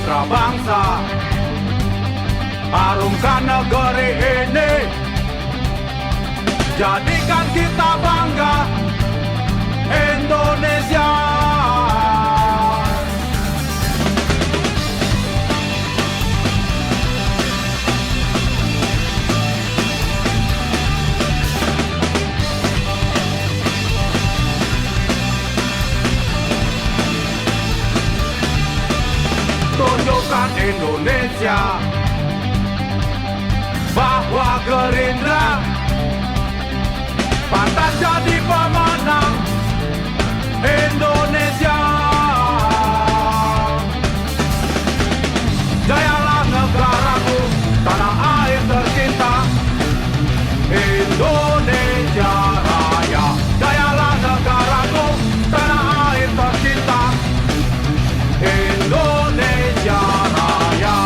putra bangsa, harumkan negeri ini, jadikan kita bangga, Indonesia. Tunjukkan Indonesia bahwa Gerindra pantas jadi pemenang Indonesia. Jayalah negaraku, tanah air tercinta, Indonesia Raya. Jayalah negaraku, tanah air tercinta, Indonesia Raya.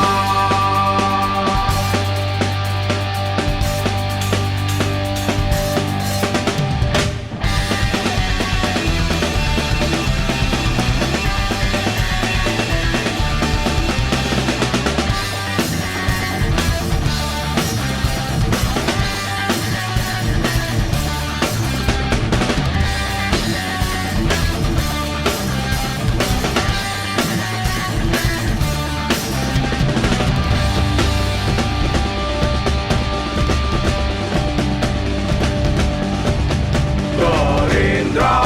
Gerindra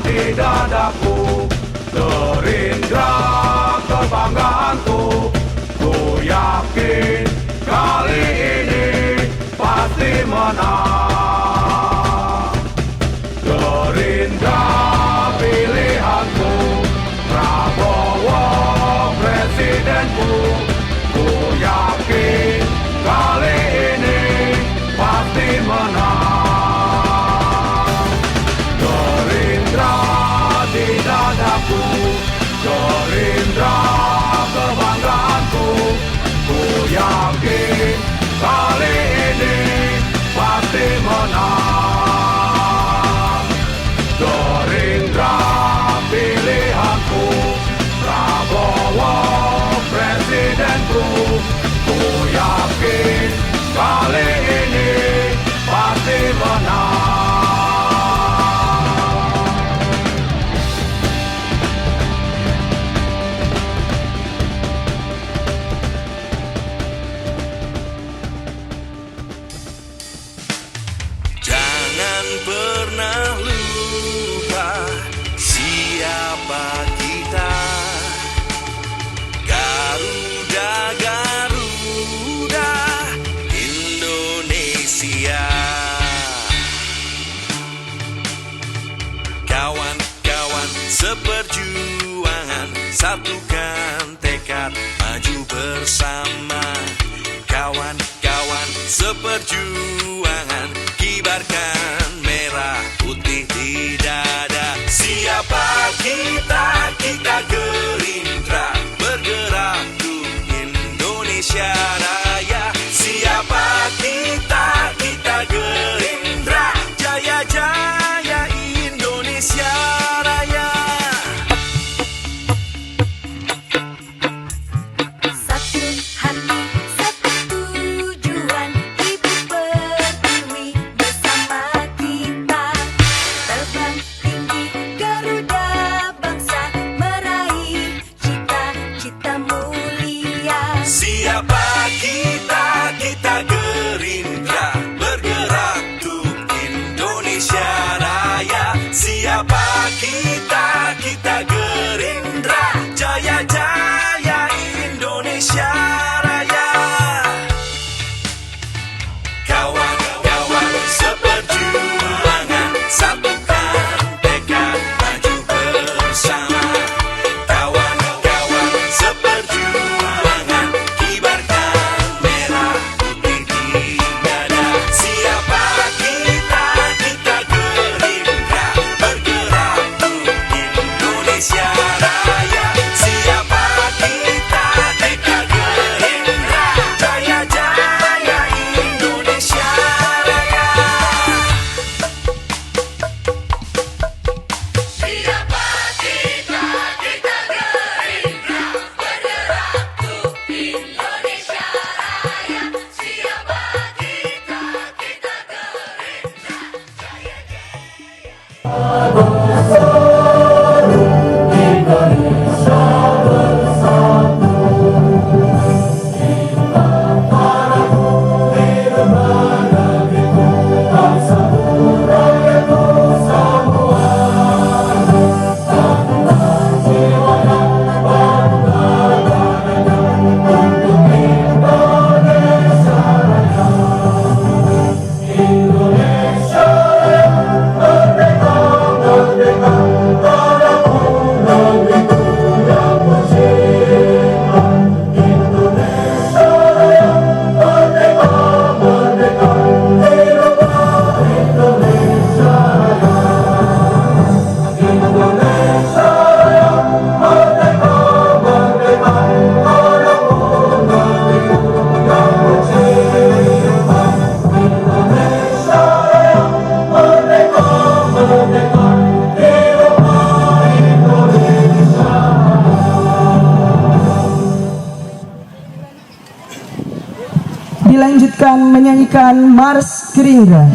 di dadaku, Gerindra kebanggaanku. Ku yakin kali ini pasti menang. Gerindra pilihanku, Prabowo presidenku. Ku yakin kali ini pasti menang. Di dadaku, Gerindra kebanggaanku. Ku yakin kali ini pasti menang. Gerindra pilihanku, Prabowo presidenku. Ku yakin kali ini pasti menang. Jangan pernah lupa siapa kita. Garuda, Garuda, Indonesia. Kawan-kawan seperjuangan, satukan tekad maju bersama. Kawan-kawan seperjuangan, kibarkan merah putih di dada. Siapa kita? Kita Gerindra, bergerak untuk Indonesia Raya. Siapa kita? Kita Gerindra, jaya jaya Indonesia Raya. Satu hati, satu tujuan, Ibu Pertiwi bersama kita. Terbang tinggi Garuda bangsa, meraih dilanjutkan menyanyikan Mars Gerindra.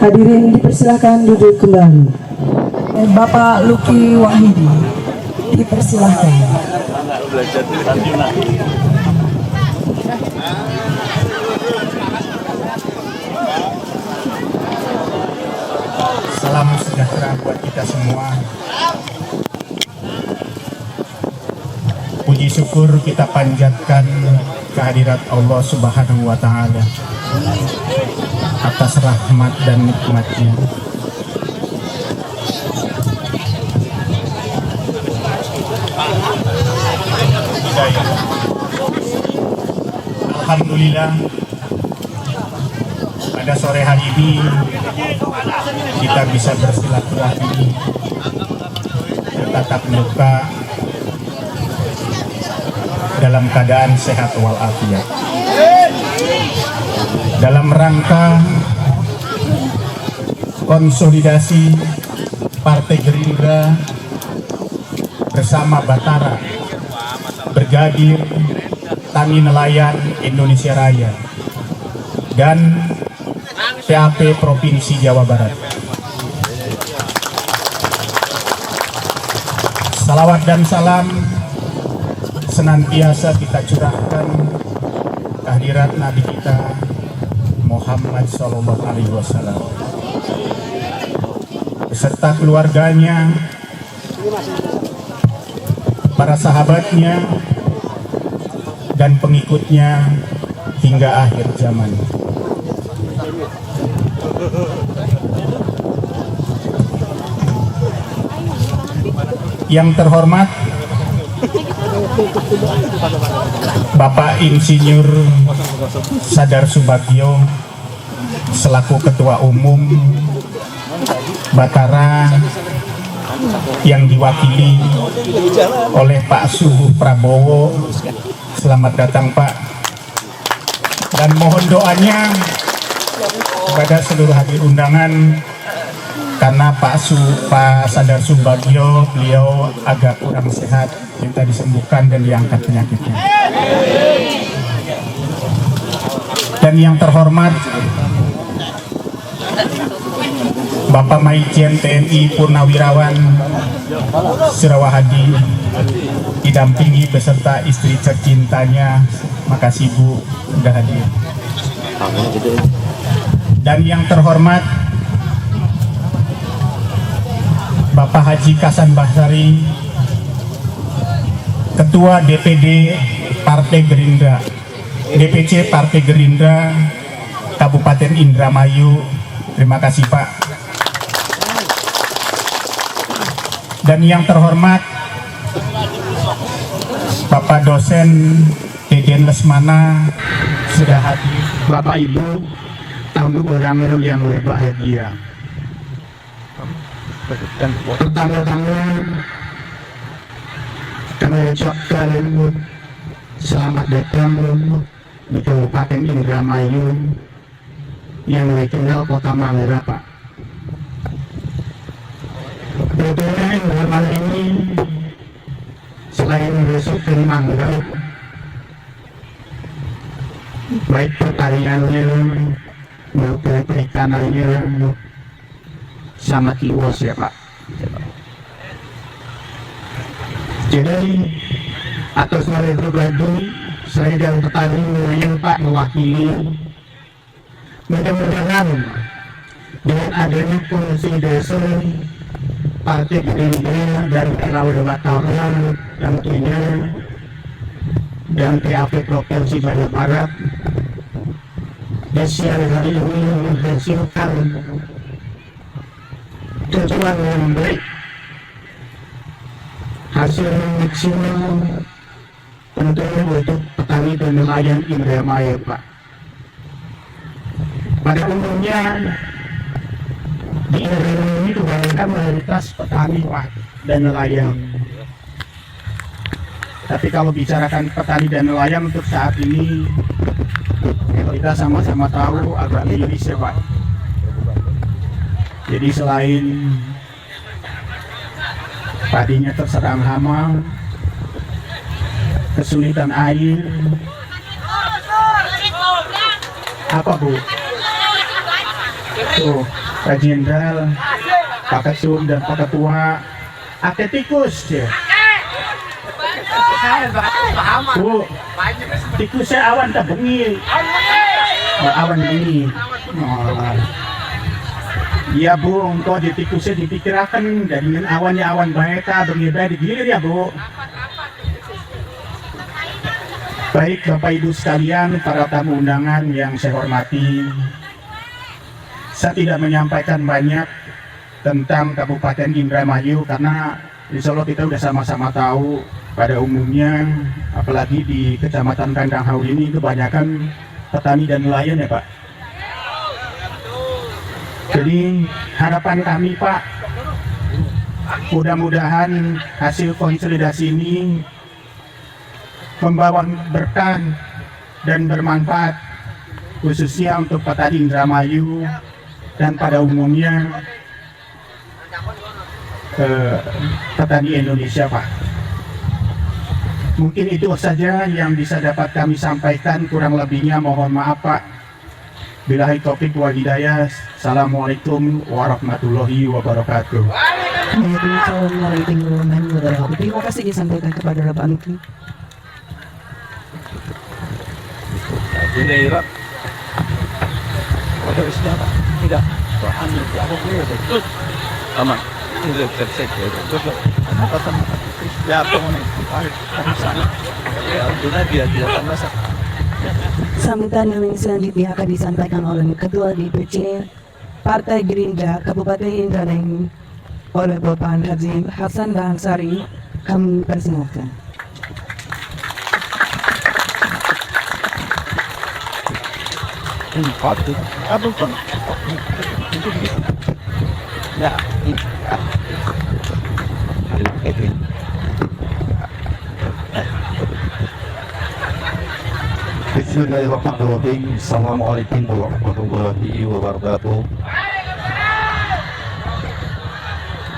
Hadirin dipersilahkan duduk kembali. Bapak Luki Wahidi dipersilahkan. Salam sejahtera buat kita semua. Puji syukur kita panjatkan kehadirat Allah Subhanahu wa Ta'ala atas rahmat dan nikmatnya. Alhamdulillah, pada sore hari ini kita bisa bersilaturahmi bertatap muka dalam keadaan sehat walafiat, dalam rangka konsolidasi Partai Gerindra bersama Batara, Brigadir Tani Nelayan Indonesia Raya, dan PAP Provinsi Jawa Barat. Salawat dan salam senantiasa kita curahkan kehadirat Nabi kita Muhammad Sallallahu Alaihi Wasallam beserta keluarganya, para sahabatnya, dan pengikutnya hingga akhir zaman. Yang terhormat Bapak Insinyur Sadar Subagio selaku Ketua Umum Batara yang diwakili oleh Pak Suhu Prabowo. Selamat datang Pak, dan mohon doanya kepada seluruh hadir undangan karena Pak Sadar Subagio beliau agak kurang sehat, minta disembuhkan dan diangkat penyakitnya. Dan yang terhormat Bapak Maijen TNI Purnawirawan Sirawahadi didampingi beserta istri tercintanya. Makasih Bu sudah hadir. Dan yang terhormat Bapak Haji Kasan Basari, Ketua DPD Partai Gerindra, DPC Partai Gerindra Kabupaten Indramayu. Terima kasih Pak. Dan yang terhormat Bapak dosen Deden Lesmana sudah hadir. Bapak Ibu, tamu orang yang berbahagia. Pertama-tama kami ucapkan selamat datang di Kabupaten Indramayu yang dikenal Kota Manggarai, Pak. Kebetulan dalam hal ini selain besok ke Manggarai, baik pertaniannya maupun perikanannya sangat luas ya Pak. Jadi atas nama pribadi saya dan petani ingin Pak mewakili, mudah-mudahan dengan adanya konsolidasi Partai Gerindra dan relawan Mataram tentunya dan PAP Provinsi Banten Barat dan siang hari ini menghasilkan tujuan yang baik, hasil maksimal tentunya untuk petani dan nelayan Indramayu Pak. Pada umumnya di Indramayu ini kebanyakan mayoritas petani Pak dan nelayan. Tapi kalau bicarakan petani dan nelayan untuk saat ini kita sama-sama tahu agak miris ya Pak. Jadi selain padinya terserang hama, kesulitan air, apa Bu? Tuh, Pak Jenderal, Pak Ketum dan Pak Ketua, ada tikus ya. Bu, tikusnya awan tak bengi, awan bengi. Iya Bu, engkau di tikusnya dipikirkan dengan awannya awan baik, bengi-bengi digilir ya Bu. Baik Bapak Ibu sekalian, para tamu undangan yang saya hormati, saya tidak menyampaikan banyak tentang Kabupaten Indramayu karena insya Allah kita sudah sama-sama tahu pada umumnya, apalagi di Kecamatan Kandang Haur ini kebanyakan petani dan nelayan ya Pak. Jadi harapan kami Pak, mudah-mudahan hasil konsolidasi ini membawa berkah dan bermanfaat khususnya untuk petani Indramayu dan pada umumnya petani Indonesia Pak. Mungkin itu saja yang bisa dapat kami sampaikan, kurang lebihnya mohon maaf Pak. Billahi taufiq wal hidayah. Assalamualaikum warahmatullahi wabarakatuh. Waalaikumsalam warahmatullahi wabarakatuh. Terima kasih disampaikan kepada Bapak Luki. Ini Irak. Ada istilah tidak. Ambil aku punya terus. Aman. Ini tercek ya. Terus apa sama? Ya apa nih? Harus sana. Ya udah dia tambah. Sambutan yang selanjutnya akan disampaikan oleh Ketua DPC Partai Gerindra Kabupaten Indramayu oleh Bapak Haji Hasan Bahansari. Kami persilakan. Apa pun? Ya. Bismillahirrahmanirrahim. Assalamualaikum warahmatullahi wabarakatuh.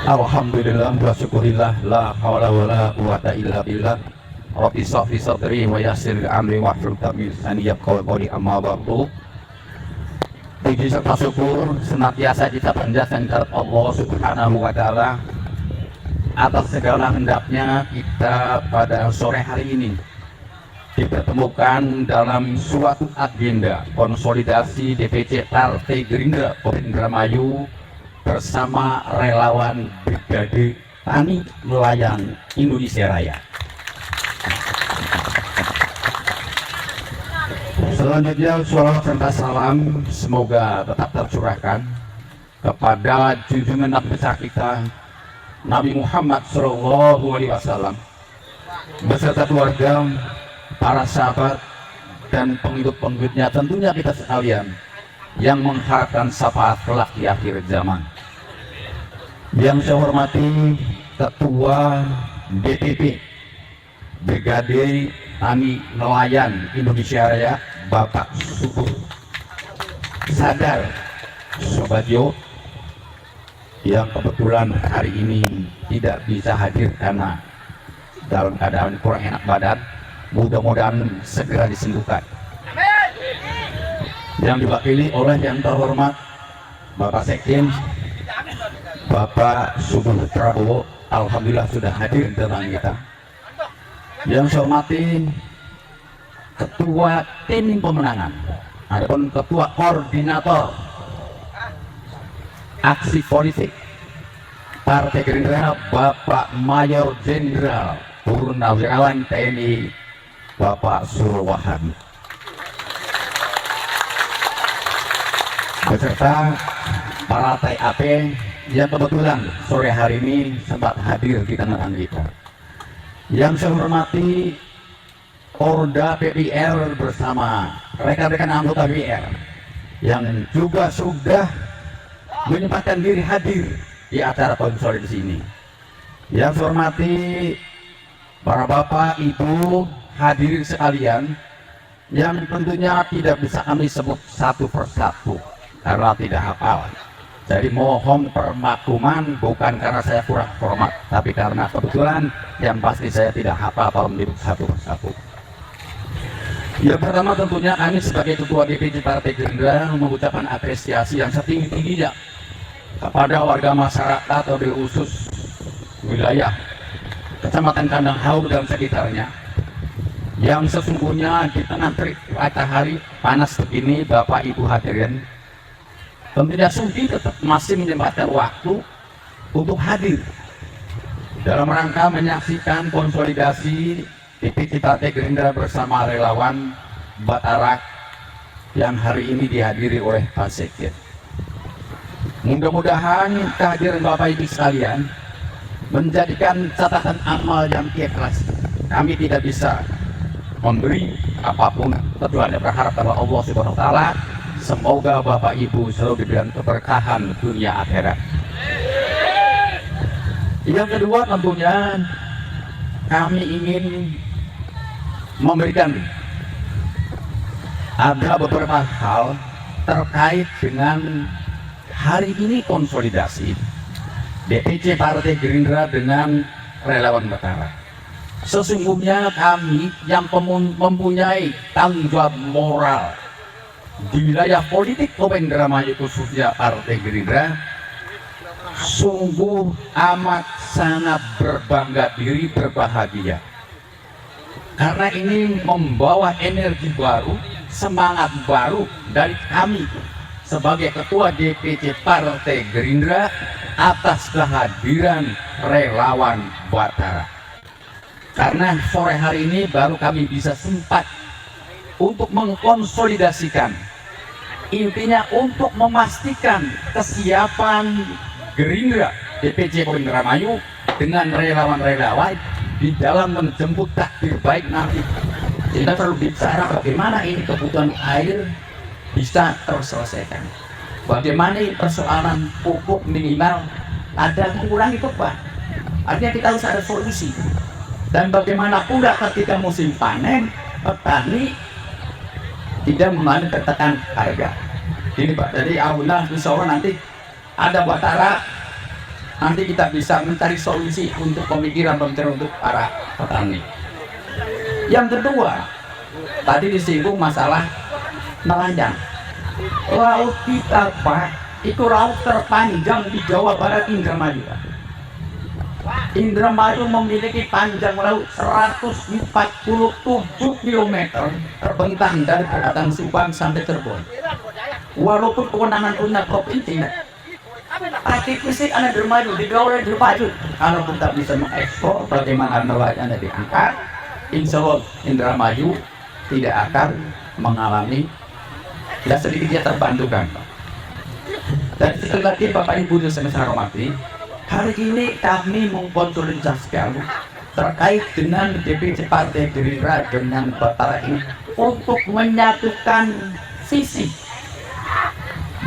Alhamdulillah wa syukurillah, la hawla wa la quwwata illa billah. Rabbi shrah li sadri wa yassir li amri wahlul 'uqdatam min lisani yafqahu qawli, amma ba'du. Puji serta syukur senantiasa kita panjatkan kepada Allah Subhanahu wa taala atas segala hendaknya kita pada sore hari ini dipertemukan dalam suatu agenda konsolidasi DPC Partai Gerindra Kabupaten Indramayu bersama relawan Brigade Tani Nelayan Indonesia Raya. Selanjutnya salawat serta salam semoga tetap tercurahkan kepada junjungan Nabi besar kita Nabi Muhammad SAW beserta keluarga, para sahabat dan pengikut-pengikutnya, tentunya kita sekalian yang mengharapkan syafaat kelak di akhir zaman. Yang saya hormati Ketua DPP Brigade Tani Nelayan Indonesia Raya, Bapak Subur Sadar Sobatyo, yang kebetulan hari ini tidak bisa hadir karena dalam keadaan kurang enak badan. Mudah-mudahan segera disembuhkan. Yang diwakili oleh yang terhormat Bapak Sekjen Bapak Subur Prabowo, alhamdulillah sudah hadir di tengah kita. Yang saya hormati Ketua Tim Pemenangan ataupun Ketua Koordinator Aksi Politik Partai Gerindra, Bapak Mayor Jenderal Purnawirawan TNI Bapak Surul Wahab, beserta para TAP yang kebetulan sore hari ini sempat hadir di tengah kita. Yang saya hormati Porda PPR bersama rekan-rekan anggota PPR yang juga sudah menyempatkan diri hadir di acara konsolidasi ini. Yang saya hormati para bapak, ibu, hadirin sekalian yang tentunya tidak bisa kami sebut satu persatu karena tidak hafal. Jadi mohon permakluman, bukan karena saya kurang hormat, tapi karena kebetulan yang pasti saya tidak hafal kalau menyebut satu persatu. Yang pertama tentunya kami sebagai Ketua DPC Partai Gerindra mengucapkan apresiasi yang setinggi-tingginya kepada warga masyarakat atau khusus wilayah Kecamatan Kandang Haur dan sekitarnya yang sesungguhnya di tengah terik matahari panas begini, Bapak Ibu hadirin, tentunya Sudi tetap masih menyempatkan waktu untuk hadir dalam rangka menyaksikan konsolidasi DPC Partai Gerindra bersama relawan Batarak yang hari ini dihadiri oleh Pak Sekjen. Mudah-mudahan kehadiran Bapak Ibu sekalian menjadikan catatan amal yang ikhlas. Kami tidak bisa memberi apapun, kecuali berharap pada Allah Subhanahu wa Ta'ala. Semoga Bapak Ibu selalu diberikan keberkahan dunia akhirat. Yang kedua tentunya kami ingin memberikan ada beberapa hal terkait dengan hari ini konsolidasi DPC Partai Gerindra dengan relawan Batarak. Sesungguhnya kami yang mempunyai tanggung jawab moral di wilayah politik Indramayu khususnya Partai Gerindra sungguh amat sangat berbangga diri, berbahagia karena ini membawa energi baru, semangat baru dari kami sebagai Ketua DPC Partai Gerindra atas kehadiran relawan Batarak. Karena sore hari ini baru kami bisa sempat untuk mengkonsolidasikan, intinya untuk memastikan kesiapan Gerindra DPC Indramayu dengan relawan-relawan di dalam menjemput takdir baik nanti. Kita perlu bicara bagaimana ini kebutuhan air bisa terselesaikan, bagaimana persoalan pupuk minimal ada mengurangi beban, artinya kita harus ada solusi. Dan bagaimana pula ketika musim panen petani tidak mengalami tertekan harga. Ini Pak, jadi alhamdulillah insya Allah nanti ada Batarak, nanti kita bisa mencari solusi untuk pemikiran untuk para petani. Yang kedua, tadi disinggung masalah nelayan. Laut kita Pak, itu laut terpanjang di Jawa Barat, Indramayu. Indramayu memiliki panjang laut 147 km terbentang dari Perempatan Subang sampai Cirebon. Walaupun kewenangan punya provinsi, tapi fisik anak Indramayu di bawah Indramayu. Kalau kita bisa mengekspor bagaimana nelayan yang diangkat, insya Allah Indramayu tidak akan mengalami ya sedikitnya terbantukan. Dan sekali lagi Bapak Ibu yang saya hormati, hari ini kami mengkonsolidasikan terkait dengan DPC Partai Gerindra dengan Batara ini untuk menyatukan visi,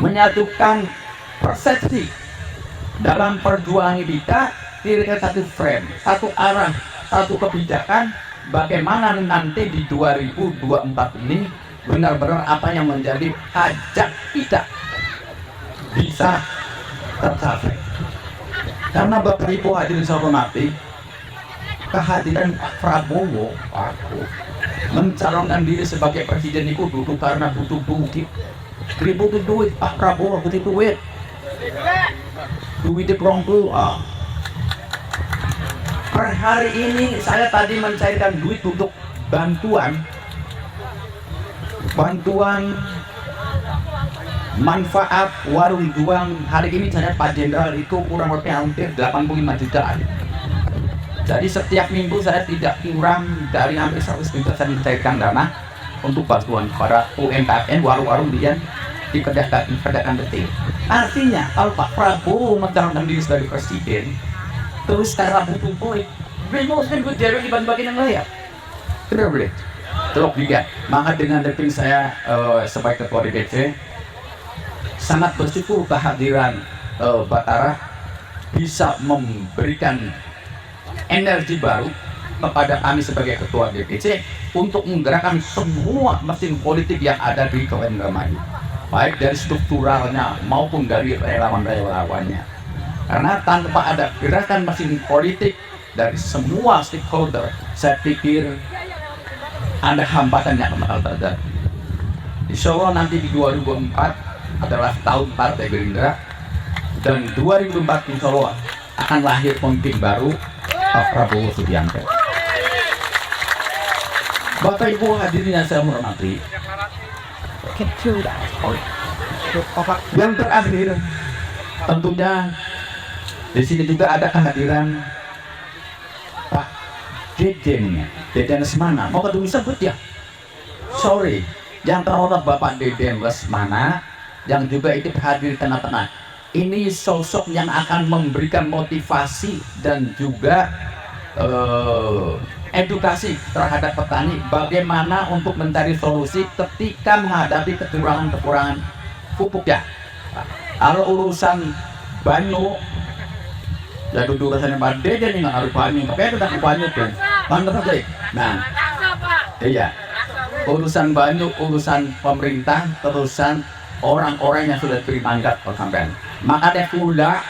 menyatukan persepsi dalam perjuangan kita, tidak satu frame, satu arah, satu kebijakan. Bagaimana nanti di 2024 ini benar-benar apa yang menjadi hajat kita bisa tercapai. Karena Bapak Ibu hadirin saya hormati, kehadiran Pak Prabowo mencalonkan diri sebagai presiden itu dulu karena butuh duit. Butuh duit, Pak Prabowo butuh duit. Duitnya kurang keluar. Per hari ini saya tadi mencairkan duit untuk bantuan manfaat warung juang. Hari ini saya Pak Jenderal itu kurang lebih hampir 85 juta. Jadi setiap minggu saya tidak kurang dari hampir 100 juta saya mencairkan dana untuk bantuan para UMKM, warung-warung dia di pedagang kecil. Artinya kalau Pak Prabowo mencalonkan diri sebagai presiden, terus karena butuh duit, bingung kan gue jalan di bagian yang lain. Tidak boleh. Terus juga, maka dengan deping saya sebagai ketua DPC sangat bersyukur kehadiran Batara bisa memberikan energi baru kepada kami sebagai ketua DPC untuk menggerakkan semua mesin politik yang ada di Kabupaten Indramayu, baik dari strukturalnya maupun dari relawan-relawannya. Karena tanpa ada gerakan mesin politik dari semua stakeholder, saya pikir ada hambatan yang bakal terjadi. Insya Allah nanti di 2024 adalah tahun Partai Gerindra, dan 2024 insya Allah akan lahir pemimpin baru, Pak Prabowo Subianto. Bapak Ibu hadirin yang saya hormati, yang terakhir tentunya di sini juga ada kehadiran Pak Deden Lesmana. Mau ketemu sebut ya? Sorry, yang terhormat Bapak Deden Lesmana yang juga ikut hadir tengah-tengah. Ini sosok yang akan memberikan motivasi dan juga edukasi terhadap petani bagaimana untuk mencari solusi ketika menghadapi kekurangan pupuk ya. Kalau urusan banyu ya duduk rasanya Pak Deden ini nggak harus banyu, tapi itu tak banyu tuh. Mantap saja. Nah, iya. Urusan banyu, urusan pemerintah, urusan orang-orang yang sudah diberi mandat sampean. Makanya pula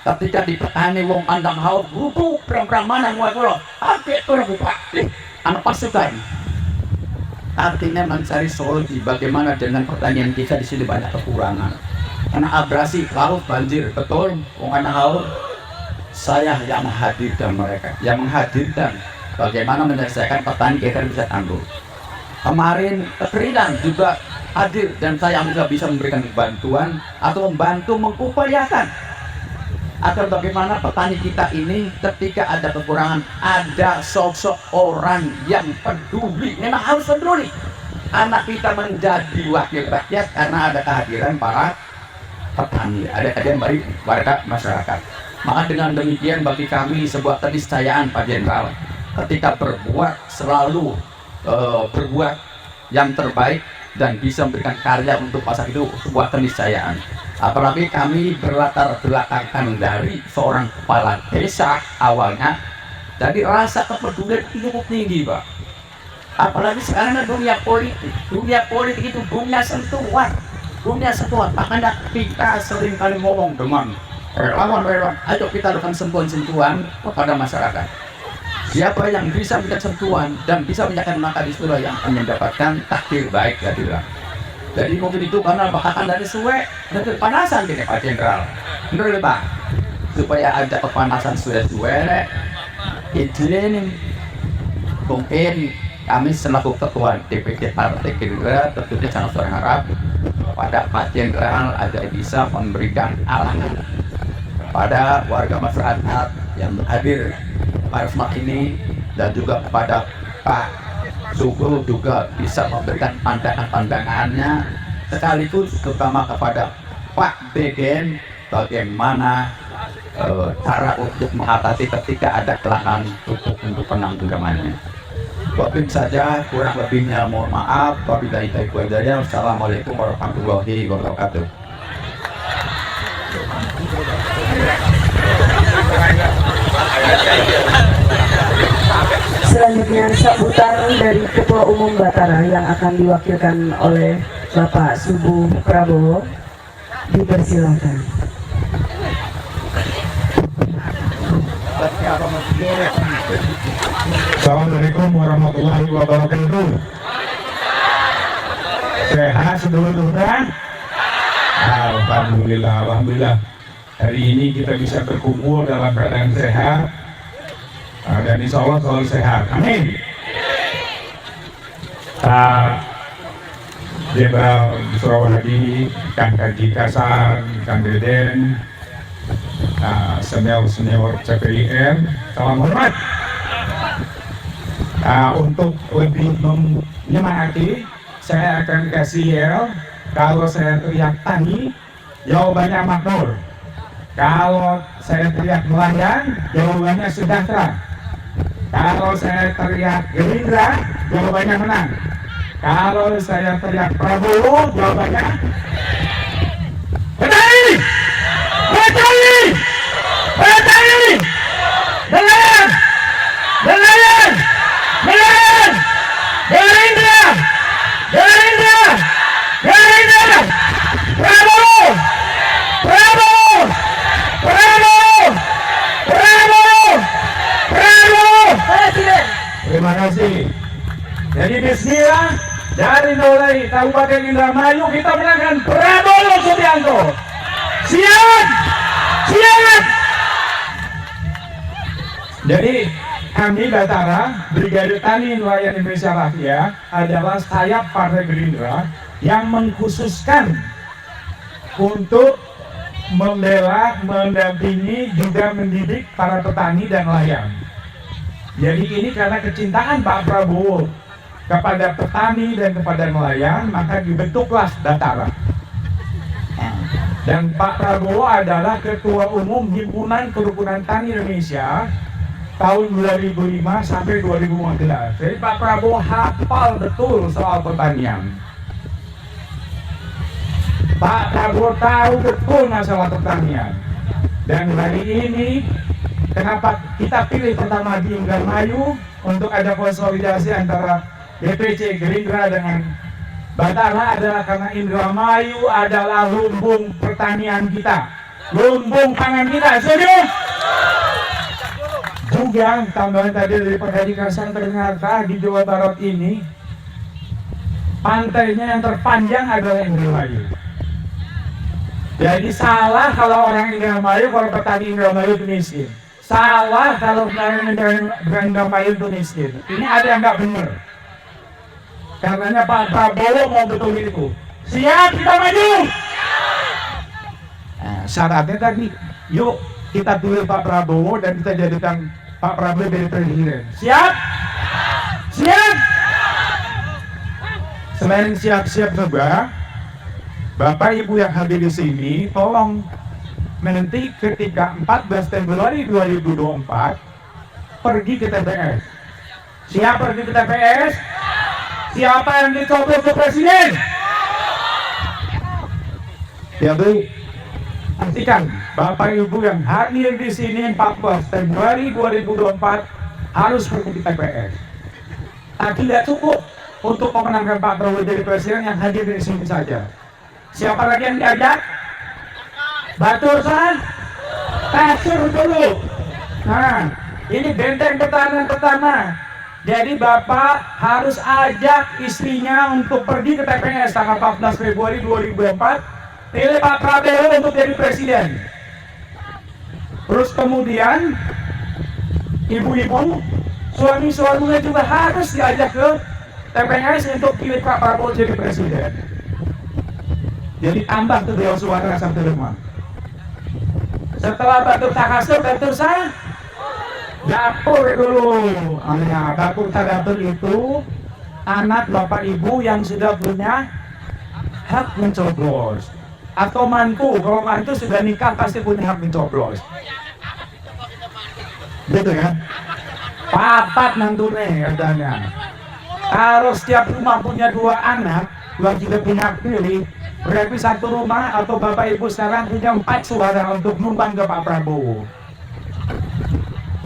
ketika di petani wong andang haur bubuk perang mana mulai pulau hampir tuh buka anak pasukan. Artinya mencari solusi bagaimana dengan pertanian kita di sini banyak kekurangan. Karena abrasi laut banjir betul wong andang haur. Saya yang menghadirkan mereka, yang menghadirkan bagaimana menyelesaikan petani kita bisa tangguh. Kemarin kekeringan juga hadir dan saya bisa memberikan bantuan atau membantu mengupayakan agar bagaimana petani kita ini ketika ada kekurangan ada sosok orang yang peduli. Memang harus peduli. Anak kita menjadi wakil rakyat karena ada kehadiran para petani, ada kehadiran dari warga masyarakat. Maka dengan demikian bagi kami sebuah keniscayaan Pak Jenderal ketika berbuat selalu berbuat yang terbaik dan bisa memberikan karya untuk pasar itu sebuah keniscayaan. Apalagi kami berlatar belakangkan dari seorang kepala desa awalnya, jadi rasa kepedulian cukup tinggi Pak. Apalagi sekarang dunia politik itu dunia sentuhan. Makanya kita sering kali ngomong dengan relawan, ayo kita lakukan sentuhan-sentuhan kepada masyarakat. Siapa yang bisa memberikan sentuhan dan bisa menyaksikan maka disitulah yang akan mendapatkan takdir baik dari Allah. Jadi mungkin itu karena bahkan dari suwe dan kepanasan gini Pak Jenderal. Menurut Pak, supaya ada kepanasan suwe-suwe, ini mungkin kami selaku ketua DPC Partai Gerindra tentunya sangat berharap pada Pak Jenderal agar bisa memberikan arahan pada warga masyarakat yang hadir pada saat ini dan juga kepada Pak Sugeng juga bisa memberikan pandangan-pandangannya sekaligus terutama kepada Pak Deden bagaimana cara untuk mengatasi ketika ada kelangkaan pupuk untuk penanggungannya. Wabil saja, kurang lebihnya mohon maaf. Wabillahi taufiq wal hidayah. Wassalamualaikum warahmatullahi wabarakatuh. Selanjutnya sambutan dari Ketua Umum Batara yang akan diwakilkan oleh Bapak Subuh Prabowo. Dipersilakan. Assalamualaikum warahmatullahi wabarakatuh. Sehat sedulur-sedulur? Alhamdulillah, alhamdulillah. Hari ini kita bisa berkumpul dalam keadaan sehat dan insya Allah selalu sehat. Amin. Jenderal Surawadi, Kang Kaji Kasar, Kang Deden, senior CPIM, salam hormat. Untuk lebih menyemangati, saya akan kasih yel. Kalau saya teriak tani, jawabannya makmur. Kalau saya teriak nelayan, jawabannya sejahtera. Kalau saya teriak Gerindra, jawabannya menang. Kalau saya teriak Prabowo, jawabannya PKI! PKI! PKI! Nelayan! Nelayan! Nelayan! Gerindra! Gerindra! Gerindra! Prabowo! Prabowo! Prabowo! Prabowo! Prabowo! Terima kasih. Jadi bismillah, dari mulai Kabupaten Indramayu kita menangkan Prabowo Subianto. Siap! Siap! Jadi kami Batara, Brigade Tani Nelayan Indonesia Rakyat adalah sayap Partai Gerindra yang mengkhususkan untuk membela, mendampingi, juga mendidik para petani dan nelayan. Jadi ini karena kecintaan Pak Prabowo kepada petani dan kepada nelayan, maka dibentuklah Batara. Dan Pak Prabowo adalah Ketua Umum Himpunan Kerukunan Tani Indonesia tahun 2005 sampai 2015. Jadi Pak Prabowo hafal betul soal pertanian. Pak Prabowo tahu betul masalah pertanian. Dan hari ini, kenapa kita pilih pertama di Indramayu untuk ada konsolidasi antara DPC Gerindra dengan Batara adalah karena Indramayu adalah lumbung pertanian kita, lumbung pangan kita. Setuju? Juga tambahan tadi dari Pak Hadi Kasar, ternyata di Jawa Barat ini pantainya yang terpanjang adalah Indramayu. Jadi salah kalau orang Indramayu, kalau petani Indramayu itu miskin. Salah kalau Indramayu itu miskin. Ini ada yang nggak benar. Karenanya Pak Prabowo mau betul itu. Siap, kita maju. Syaratnya tadi, yuk kita pilih Pak Prabowo dan kita jadikan Pak Prabowo jadi presiden. Siap? Siap? Selain siap-siap juga, Bapak Ibu yang hadir di sini, tolong nanti ketika 14 Februari 2024 pergi ke TPS. Siap pergi ke TPS? Siapa yang dicoblos ke presiden? Jadi pastikan Bapak Ibu yang hadir di sini 14 Februari 2024 harus pergi ke TPS. Tapi tidak cukup untuk memenangkan Pak Prabowo jadi presiden yang hadir di sini saja. Siapa lagi yang diajak? Batur san? Tasur dulu. Nah, ini benteng pertama. Jadi Bapak harus ajak istrinya untuk pergi ke TPS tanggal 14 Februari 2024. Pilih Pak Prabowo untuk jadi presiden. Terus kemudian ibu-ibu, suami-suaminya juga harus diajak ke TPS untuk pilih Pak Prabowo jadi presiden. Jadi tambah tuh dewan suara sampai rumah. Setelah batur takasur, batur sah, dapur dulu. Dapur itu anak bapak ibu yang sudah punya hak mencoblos. Atau mantu, kalau mantu sudah nikah pasti punya hak mencoblos. gitu ya. Papat nantune katanya. Harus setiap rumah punya 2 anak, 2 tidak punya pilih, berarti satu rumah atau bapak ibu sekarang punya 4 suara untuk numpang ke Pak Prabowo.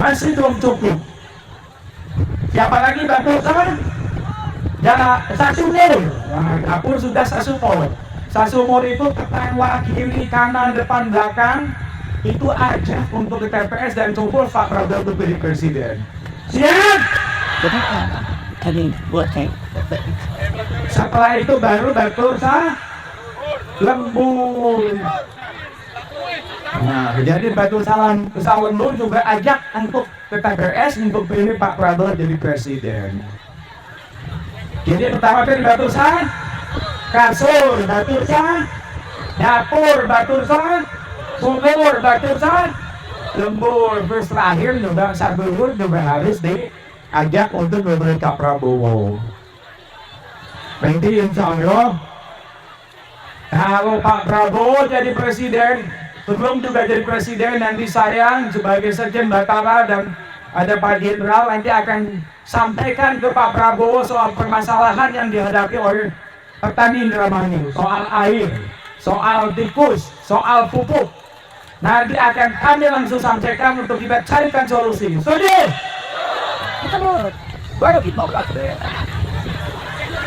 Masih belum cukup. Siapa lagi Bapak kan? Ya Sasumur, dapur sudah Sasumur. Sasumur itu tetangga kiri kanan depan belakang itu aja untuk ke TPS dan cukup Pak Prabowo untuk jadi presiden. Siap? Tadi buat saya. Setelah itu baru Batur Lembur. Nah, jadi Batur Lembur juga ajak untuk ke TPS untuk pilih Pak Prabowo jadi presiden. Jadi pertama kali Batur kasur Batur dapur Batur sumur Batur lembur. Terus terakhir juga Sabulur juga harus diajak untuk memilih Pak Prabowo. Nanti insya Allah kalau Pak Prabowo jadi presiden, sebelum juga jadi presiden, nanti saya sebagai Sekjen Batara dan ada Pak Jenderal nanti akan sampaikan ke Pak Prabowo soal permasalahan yang dihadapi oleh petani Indramayu, soal air, soal tikus, soal pupuk. Nanti akan kami langsung sampaikan untuk kita carikan solusi.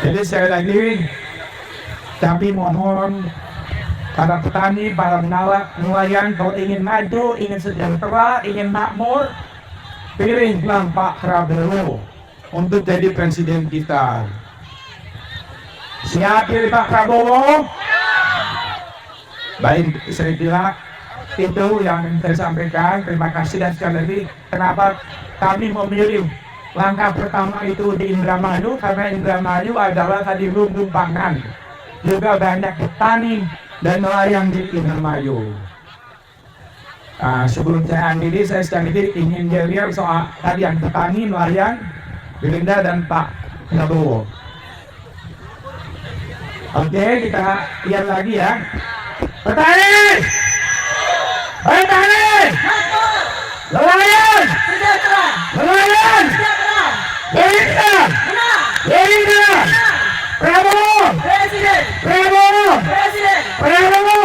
Jadi sekali lagi kami mohon para petani, para nelayan kalau ingin maju, ingin sejahtera, ingin makmur, pilihlah Pak Prabowo untuk jadi presiden kita. Siap pilih Pak Prabowo? Baik, saya bilang itu yang saya sampaikan. Terima kasih dan sekali lagi kenapa kami memilih langkah pertama itu di Indramayu, karena Indramayu adalah tadi lumbung pangan. Juga banyak petani dan nelayan di Indramayu. Sebelum saya akhiri, saya sekali lagi ingin jawab soal tadi yang petani, nelayan, Belinda dan Pak Prabowo. Oke, kita lihat lagi ya. Petani! Petani! Nelayan! Nelayan! Belinda! Belinda! Prabowo! Prabowo! Prabowo!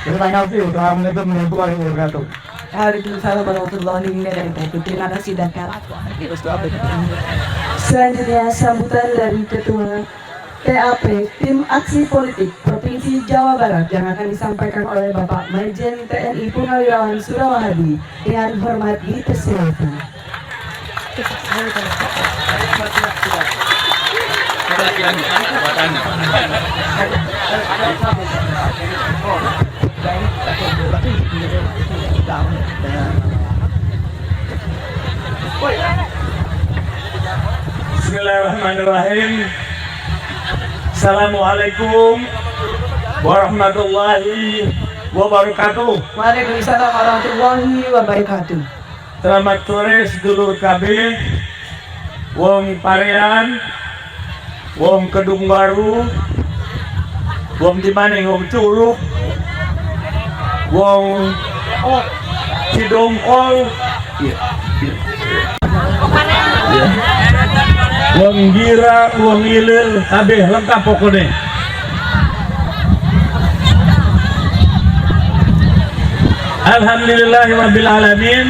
Terima kasih telah menonton wabarakatuh. Waalaikumsalam warahmatullahi wabarakatuh. Terima kasih dan selanjutnya sambutan dari Ketua TAP Tim Aksi Politik Provinsi Jawa Barat yang akan disampaikan oleh Bapak Majen TNI Purnawirawan Surawahadi. Dengan hormat dipersilakan. Bismillahirrahmanirrahim. Assalamualaikum warahmatullahi wabarakatuh. Waalaikumsalam warahmatullahi wabarakatuh. Selamat sore sedulur KB, wong Parean, wong Kedung Baru, wong Dimane, wong Curug, wong Cidongkol, wong Gira, wong Ilil, kabeh lengkap pokoknya. Alhamdulillahirabbil alamin.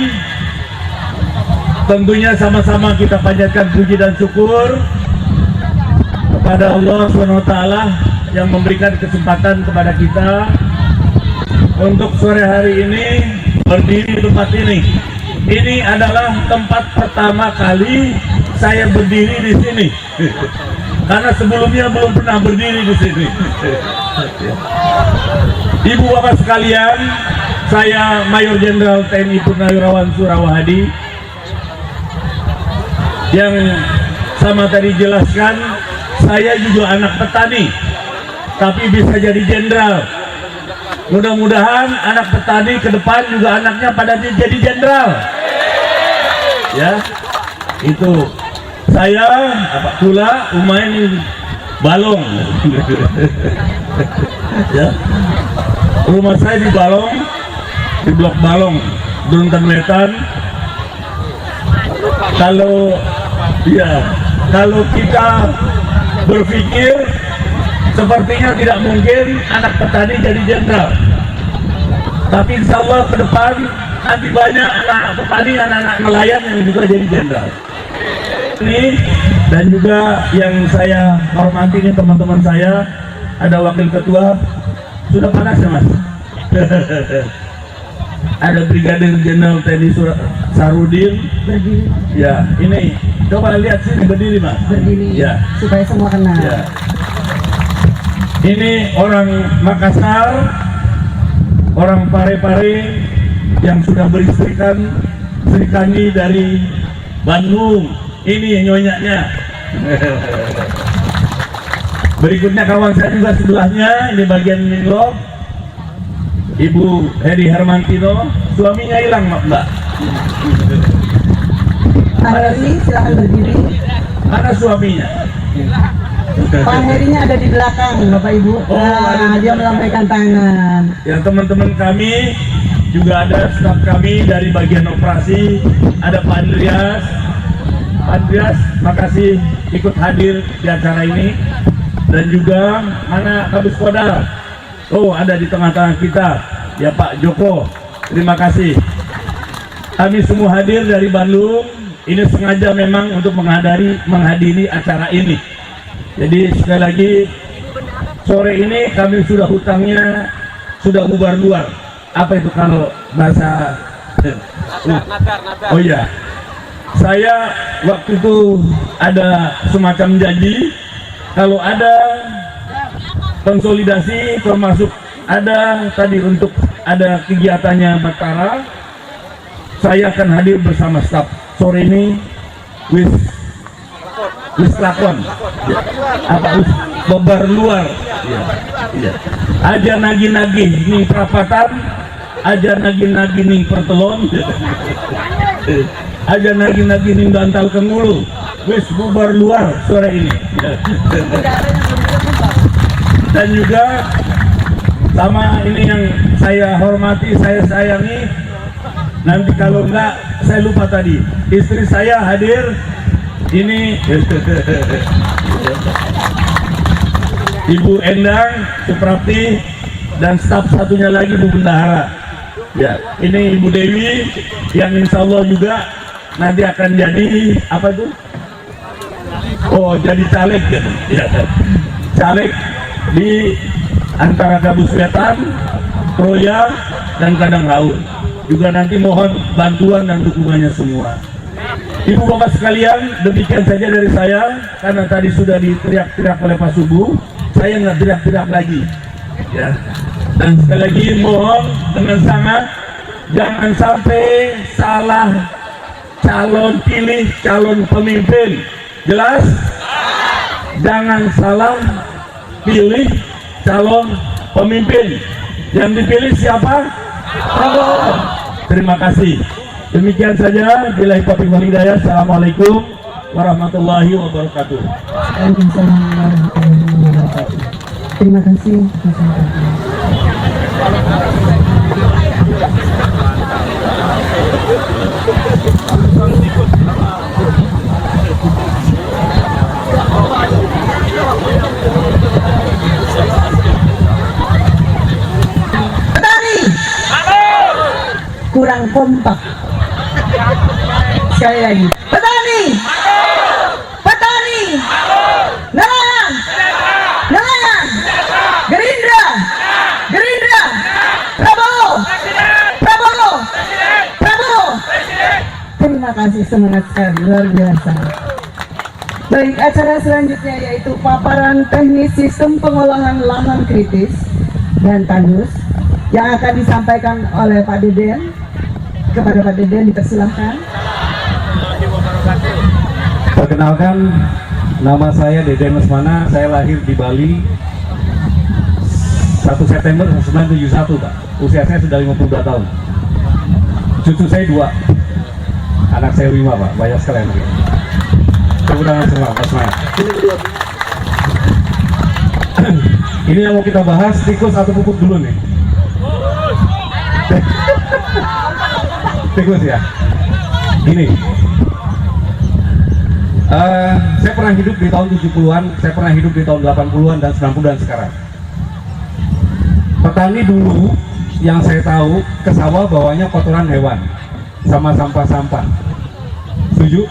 Tentunya sama-sama kita panjatkan puji dan syukur kepada Allah SWT yang memberikan kesempatan kepada kita untuk sore hari ini berdiri di tempat ini. Ini adalah tempat pertama kali saya berdiri di sini. Karena sebelumnya belum pernah berdiri di sini. Ibu bapak sekalian, saya Mayor Jenderal TNI Purnawirawan Surawahadi yang sama tadi jelaskan, saya juga anak petani tapi bisa jadi jenderal. Mudah-mudahan anak petani ke depan juga anaknya pada jadi jenderal. Ya, itu saya apa pula umain Balong. Ya, rumah saya di Balong, di Blok Balong, Duruntan Wetan. Kalau kita berpikir sepertinya tidak mungkin anak petani jadi jenderal, tapi insya Allah ke depan nanti banyak anak petani, anak-anak nelayan yang juga jadi jenderal. Ini dan juga yang saya hormati ini teman-teman saya, ada wakil ketua, sudah panas ya mas? Ada Brigadir Jenderal TNI Sarudin. Berdiri, Ya, ini coba lihat sini berdiri mas. berdiri, Ya. supaya semua kenal. Ya. Ini orang Makassar, orang Pare-Pare yang sudah beristrikan Sri Kandi dari Bandung. Ini nyonyanya. Berikutnya kawan saya juga sebelahnya, ini bagian Minglok, Ibu Heri Hermantino, suaminya hilang mbak. Pak Heri, silahkan berdiri. Mana suaminya? Pak Herinya ada di belakang, Bapak Ibu. Oh, ada di Dia belakang. melambaikan tangan. Ya teman-teman kami, juga ada staf kami dari bagian operasi, ada Pak Andreas. Pak Andreas, makasih ikut hadir di acara ini. Dan juga mana Kabus Kodar? Oh, ada di tengah-tengah kita, ya Pak Joko. Terima kasih. Kami semua hadir dari Bandung. Ini sengaja memang untuk menghadiri acara ini. Jadi sekali lagi, sore ini kami sudah hutangnya sudah bubar luar. Apa itu kalau bahasa? Oh iya, saya waktu itu ada semacam janji, kalau ada konsolidasi, termasuk ada tadi untuk ada kegiatannya Batara, saya akan hadir bersama staf. Sore ini wis lakon, ya. Apa wis bubar luar, ya. Aja nagi-nagi ning perapatan, aja nagi-nagi ning pertelon, aja nagi-nagi ning bantal kengulu, wis bubar luar sore ini. Dan juga sama ini yang saya hormati, saya sayangi, nanti kalau enggak saya lupa tadi, istri saya hadir ini. Ibu Endang Suprapti dan staf satunya lagi Bu Bendahara. Ya, ini Ibu Dewi yang insya Allah juga nanti akan jadi apa tuh? Oh, jadi caleg, ya. Caleg di antara Gabus Wetan, Proya, dan Kadang Haur. Juga nanti mohon bantuan dan dukungannya semua. Ibu bapak sekalian, demikian saja dari saya, karena tadi sudah diteriak-teriak oleh Pak Subuh. Saya nggak teriak-teriak lagi, ya. Dan sekali lagi mohon dengan sangat jangan sampai salah calon pilih calon pemimpin. Jelas? Jangan salah pilih calon pemimpin. Yang dipilih siapa? Prabowo. Terima kasih. Demikian saja. Billahi taufiq wal hidayah. Assalamualaikum warahmatullahi wabarakatuh. Waalaikumsalam warahmatullahi wabarakatuh. Terima kasih. Petani kurang kompak. Sekali lagi, petani, petani, nelayan, nelayan, Gerindra, Gerindra, Prabowo, Prabowo, Prabowo. Terima kasih, semangat sekali, luar biasa. Baik, acara selanjutnya yaitu paparan teknis sistem pengolahan lahan kritis dan tandus yang akan disampaikan oleh Pak Deden. Kepada Pak Deden dipersilahkan. Perkenalkan, nama saya Deden Lesmana. Saya lahir di Bali 1 September 1971, Pak. Usia saya sudah 52 tahun. Cucu saya 2, anak saya 5, Pak. Banyak sekali anaknya. Tepuk tangan semua, Pak Semangat. Ini yang mau kita bahas, tikus atau pupuk dulu nih? Tikus ya. Gini, Saya pernah hidup di tahun 70-an, saya pernah hidup di tahun 80-an dan 90-an sekarang. Petani dulu yang saya tahu ke sawah bawanya kotoran hewan sama sampah-sampah. Setuju?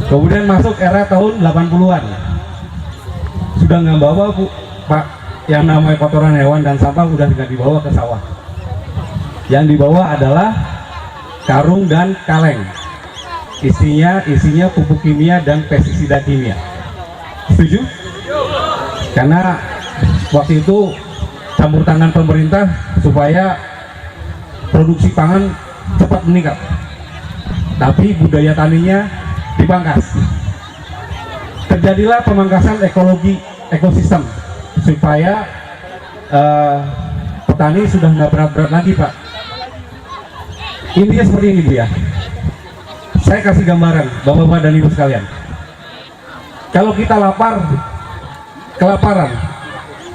Kemudian masuk era tahun 80-an. Sudah nggak bawa Bu, Pak, yang namanya kotoran hewan dan sampah udah nggak dibawa ke sawah. Yang dibawa adalah karung dan kaleng. Isinya pupuk kimia dan pestisida kimia. Setuju? Karena waktu itu campur tangan pemerintah supaya produksi pangan cepat meningkat, tapi budaya taninya dipangkas. Terjadilah pemangkasan ekosistem supaya petani sudah nggak berat-berat lagi, Pak. Intinya seperti ini Bu ya. Saya kasih gambaran Bapak-bapak dan Ibu sekalian. Kalau kita kelaparan,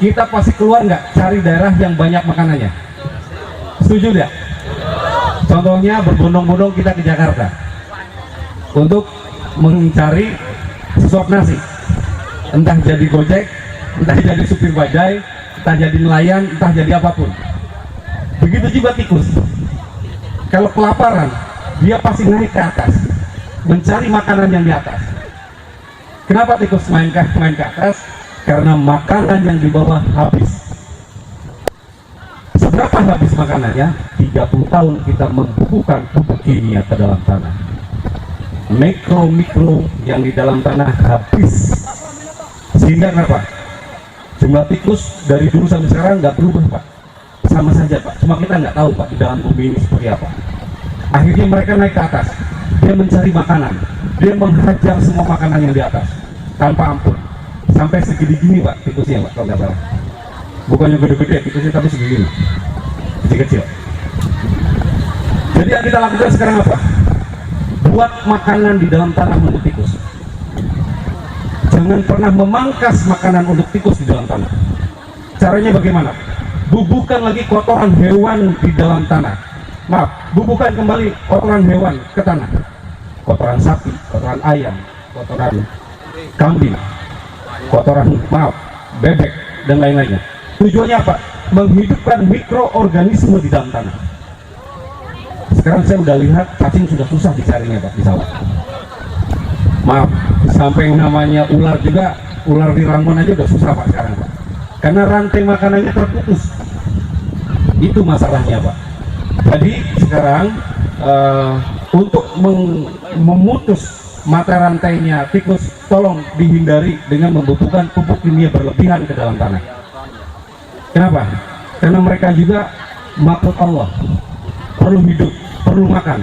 kita pasti keluar nggak cari daerah yang banyak makanannya. Setuju nggak? Contohnya berbondong-bondong kita ke Jakarta untuk mencari sesuap nasi, entah jadi gojek, entah jadi supir bajai, entah jadi nelayan, entah jadi apapun. Begitu juga tikus. Kalau kelaparan, dia pasti naik ke atas, mencari makanan yang di atas. Kenapa tikus main ke atas? Karena makanan yang di bawah habis. Seberapa habis makanannya? 30 tahun kita membubuhkan pupuk kimia ke dalam tanah. Mikro yang di dalam tanah habis. Sehingga kenapa? Jumlah tikus dari dulu sampai sekarang nggak berubah, Pak. Sama saja, Pak. Cuma kita nggak tahu, Pak, di dalam bumi ini seperti apa. Akhirnya mereka naik ke atas. Dia mencari makanan. Dia menghajar semua makanan yang di atas tanpa ampun. Sampai segini-gini, Pak, tikusnya, Pak, kalau nggak salah. Bukannya gede-gede tikusnya, tapi segini, kecil-kecil. Jadi yang kita lakukan sekarang apa? Buat makanan di dalam tanah untuk tikus. Jangan pernah memangkas makanan untuk tikus di dalam tanah. Caranya bagaimana? Bubuhkan lagi kotoran hewan di dalam tanah. Maaf, bubuhkan kembali kotoran hewan ke tanah. Kotoran sapi, kotoran ayam, kotoran kambing, kotoran bebek dan lain-lainnya. Tujuannya apa? Menghidupkan mikroorganisme di dalam tanah. Sekarang saya udah lihat cacing sudah susah dicarinya, Pak, di sawah. Maaf, sampai yang namanya ular juga, ular di rambut aja udah susah, Pak, sekarang, Pak. Karena rantai makanannya terputus. Itu masalahnya, Pak. Jadi sekarang untuk memutus mata rantainya tikus, tolong dihindari dengan membubuhkan pupuk kimia berlebihan ke dalam tanah. Kenapa? Karena mereka juga makhluk Allah, perlu hidup, perlu makan.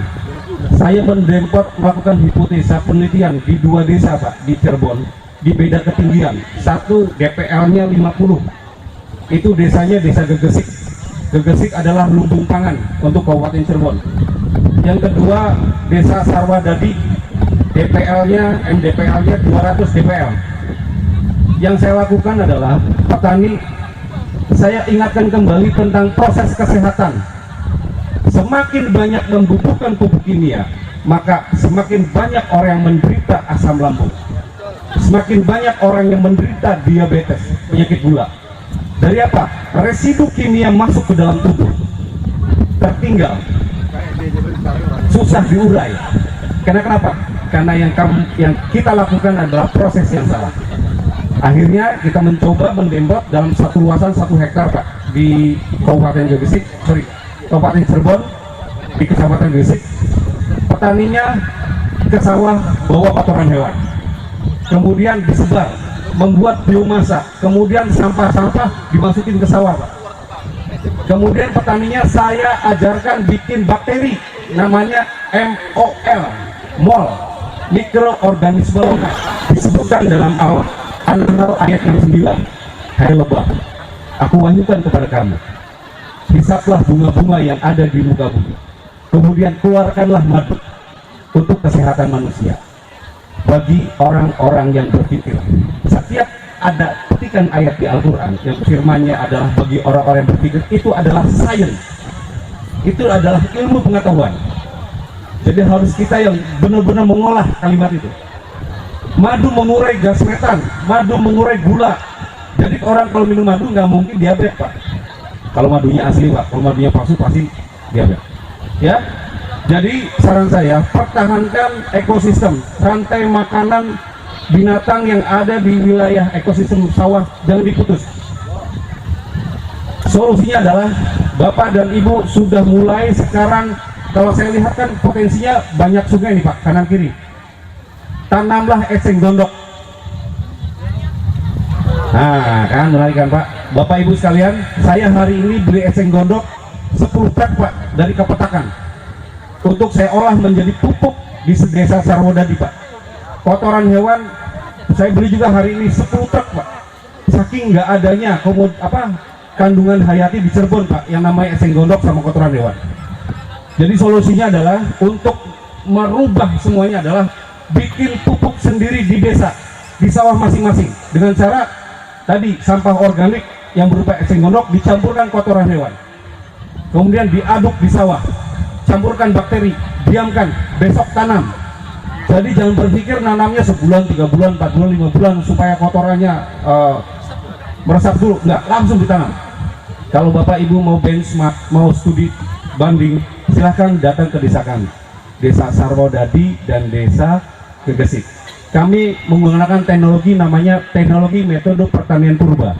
Saya melakukan hipotesa penelitian di 2 desa, Pak, di Cirebon, di beda ketinggian. Satu DPL-nya 50, itu desanya desa Gegesik. Gegesik adalah lumbung pangan untuk Kabupaten Cirebon. Yang kedua desa Sarwadadi, MDPL-nya 200 DPL. Yang saya lakukan adalah petani, saya ingatkan kembali tentang proses kesehatan. Semakin banyak membubuhkan pupuk kimia, maka semakin banyak orang yang menderita asam lambung, semakin banyak orang yang menderita diabetes, penyakit gula. Dari apa? Residu kimia masuk ke dalam tubuh, tertinggal, susah diurai. Karena kenapa? Karena yang kita lakukan adalah proses yang salah. Akhirnya kita mencoba mendemplot dalam satu luasan 1 hektar, Pak, di Kabupaten Kabupaten Cirebon, di Kecamatan Gegesik. Petaninya ke sawah bawa kotoran hewan, kemudian disebar, membuat biomasa, kemudian sampah-sampah dimasukin ke sawah, Pak. Kemudian petaninya saya ajarkan bikin bakteri, namanya MOL, mikroorganisme lokal, disebutkan dalam An-Nahl ayat yang 9. Hai lebah, aku wahyukan kepada kamu, hisaplah bunga-bunga yang ada di muka bumi, kemudian keluarkanlah madu untuk kesehatan manusia. Bagi orang-orang yang berpikir, setiap ada petikan ayat di Al-Quran yang firmannya adalah bagi orang-orang yang berpikir, itu adalah sains, itu adalah ilmu pengetahuan. Jadi harus kita yang benar-benar mengolah kalimat itu. Madu mengurai gas metan, madu mengurai gula. Jadi orang kalau minum madu nggak mungkin diabetes, Pak. Kalau madunya asli, Pak. Kalau madunya palsu pasti diabetes. Ya. Jadi saran saya, pertahankan ekosistem, rantai makanan binatang yang ada di wilayah ekosistem sawah, jangan diputus. Solusinya adalah Bapak dan Ibu sudah mulai sekarang, kalau saya lihat kan potensinya banyak sungai nih Pak, kanan kiri. Tanamlah eceng gondok. Nah kan menarik kan Pak. Bapak Ibu sekalian, saya hari ini beli eceng gondok 10 truk Pak dari Kapetakan untuk saya olah menjadi pupuk di desa Sarwodadi Pak. Kotoran hewan saya beli juga hari ini 10 truk Pak. Saking nggak adanya kandungan hayati di Cirebon Pak yang namanya eceng gondok sama kotoran hewan. Jadi solusinya adalah untuk merubah semuanya adalah bikin pupuk sendiri di desa, di sawah masing-masing dengan cara tadi sampah organik yang berupa eceng gondok dicampurkan kotoran hewan, kemudian diaduk di sawah, campurkan bakteri, diamkan, besok tanam. Jadi jangan berpikir nanamnya sebulan, 3 bulan, 4 bulan, 5 bulan supaya kotorannya meresap dulu, enggak, langsung ditanam. Kalau Bapak Ibu mau benchmark, mau studi banding, silahkan datang ke desa kami, Desa Sarwodadi dan Desa Gegesik. Kami menggunakan teknologi namanya teknologi metode pertanian purba.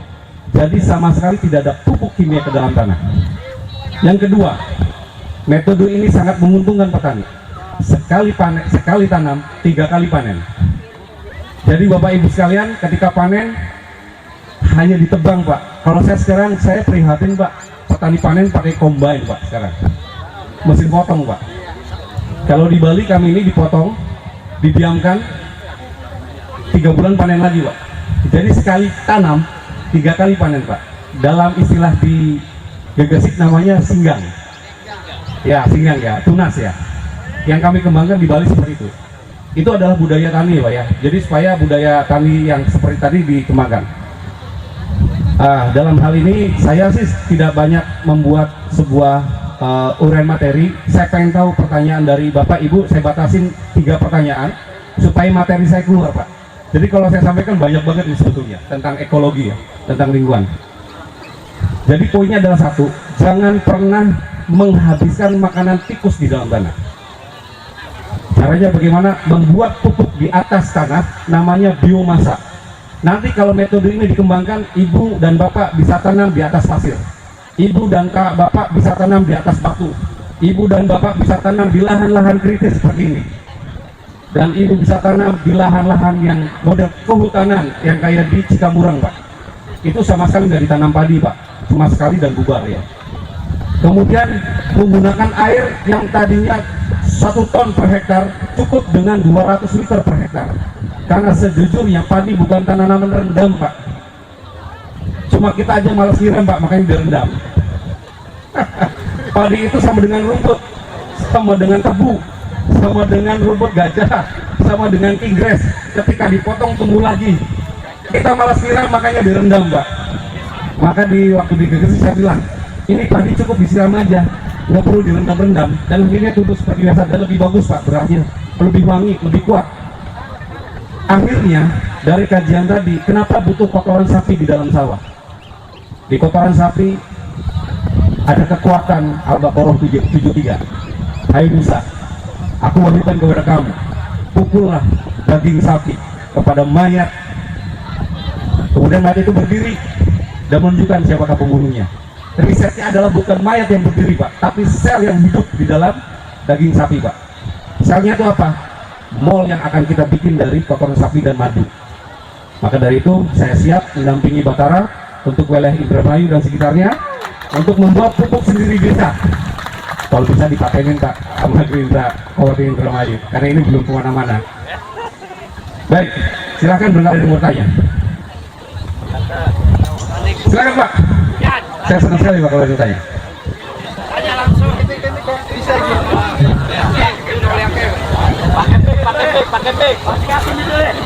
Jadi sama sekali tidak ada pupuk kimia ke dalam tanah. Yang kedua, metode ini sangat menguntungkan petani. Sekali tanam, 3 kali panen. Jadi Bapak Ibu sekalian, ketika panen hanya ditebang Pak. Kalau saya sekarang saya prihatin Pak, petani panen pakai combine Pak sekarang, mesin potong Pak. Kalau di Bali kami ini dipotong, didiamkan 3 bulan panen lagi Pak. Jadi sekali tanam 3 kali panen Pak. Dalam istilah di Gegesik namanya singgang. Ya singgang ya, tunas ya. Yang kami kembangkan di Bali seperti itu. Itu adalah budaya tani Pak ya. Jadi supaya budaya tani yang seperti tadi dikembangkan. Dalam hal ini saya sih tidak banyak membuat sebuah uraian materi. Saya pengen tahu pertanyaan dari Bapak Ibu, saya batasin 3 pertanyaan supaya materi saya keluar Pak. Jadi kalau saya sampaikan banyak banget nih sebetulnya tentang ekologi ya, tentang lingkungan. Jadi poinnya adalah 1, jangan pernah menghabiskan makanan tikus di dalam tanah. Caranya bagaimana? Membuat pupuk di atas tanah, namanya biomasa. Nanti kalau metode ini dikembangkan, Ibu dan Bapak bisa tanam di atas pasir. Ibu dan Bapak bisa tanam di atas batu. Ibu dan Bapak bisa tanam di lahan-lahan kritis seperti ini. Dan Ibu bisa tanam di lahan-lahan yang model kehutanan yang kayak di Cikamurang Pak. Itu sama sekali nggak ditanam padi Pak, cuma sekali dan bubar ya. Kemudian menggunakan air yang tadinya 1 ton per hektar cukup dengan 200 liter per hektar. Karena sejujurnya padi bukan tanaman rendam Pak. Cuma kita aja malas nyiram Pak, makanya direndam. Padi itu sama dengan rumput, sama dengan tebu, sama dengan rumput gajah, sama dengan inggris. Ketika dipotong tumbuh lagi. Kita malas nyiram makanya direndam Pak. Maka di waktu di Gegesik saya bilang, ini padi cukup disiram aja, nggak perlu direndam-rendam, dan akhirnya tumbuh seperti biasa dan lebih bagus Pak, berarti lebih wangi, lebih kuat. Akhirnya dari kajian tadi, kenapa butuh kotoran sapi di dalam sawah? Di kotoran sapi ada kekuatan Al-Baqarah 73. Hai Musa, aku wahyukan kepada kamu, pukullah daging sapi kepada mayat. Kemudian mayat itu berdiri dan menunjukkan siapakah pembunuhnya. Risetnya adalah bukan mayat yang berdiri Pak, tapi sel yang hidup di dalam daging sapi Pak. Selnya itu apa? Mol yang akan kita bikin dari kotoran sapi dan madu. Maka dari itu saya siap mendampingi Batara untuk wilayah Indramayu dan sekitarnya untuk membuat pupuk sendiri desa. Kalau bisa dipatenin Pak sama Gerindra Kabupaten Indramayu, karena ini belum kemana-mana. Baik, silahkan berkali yang mau tanya. Silakan Pak. Saya senang sekali Pak kalau ditanya. Tanya langsung. Pakai beg. Kasih dulu deh.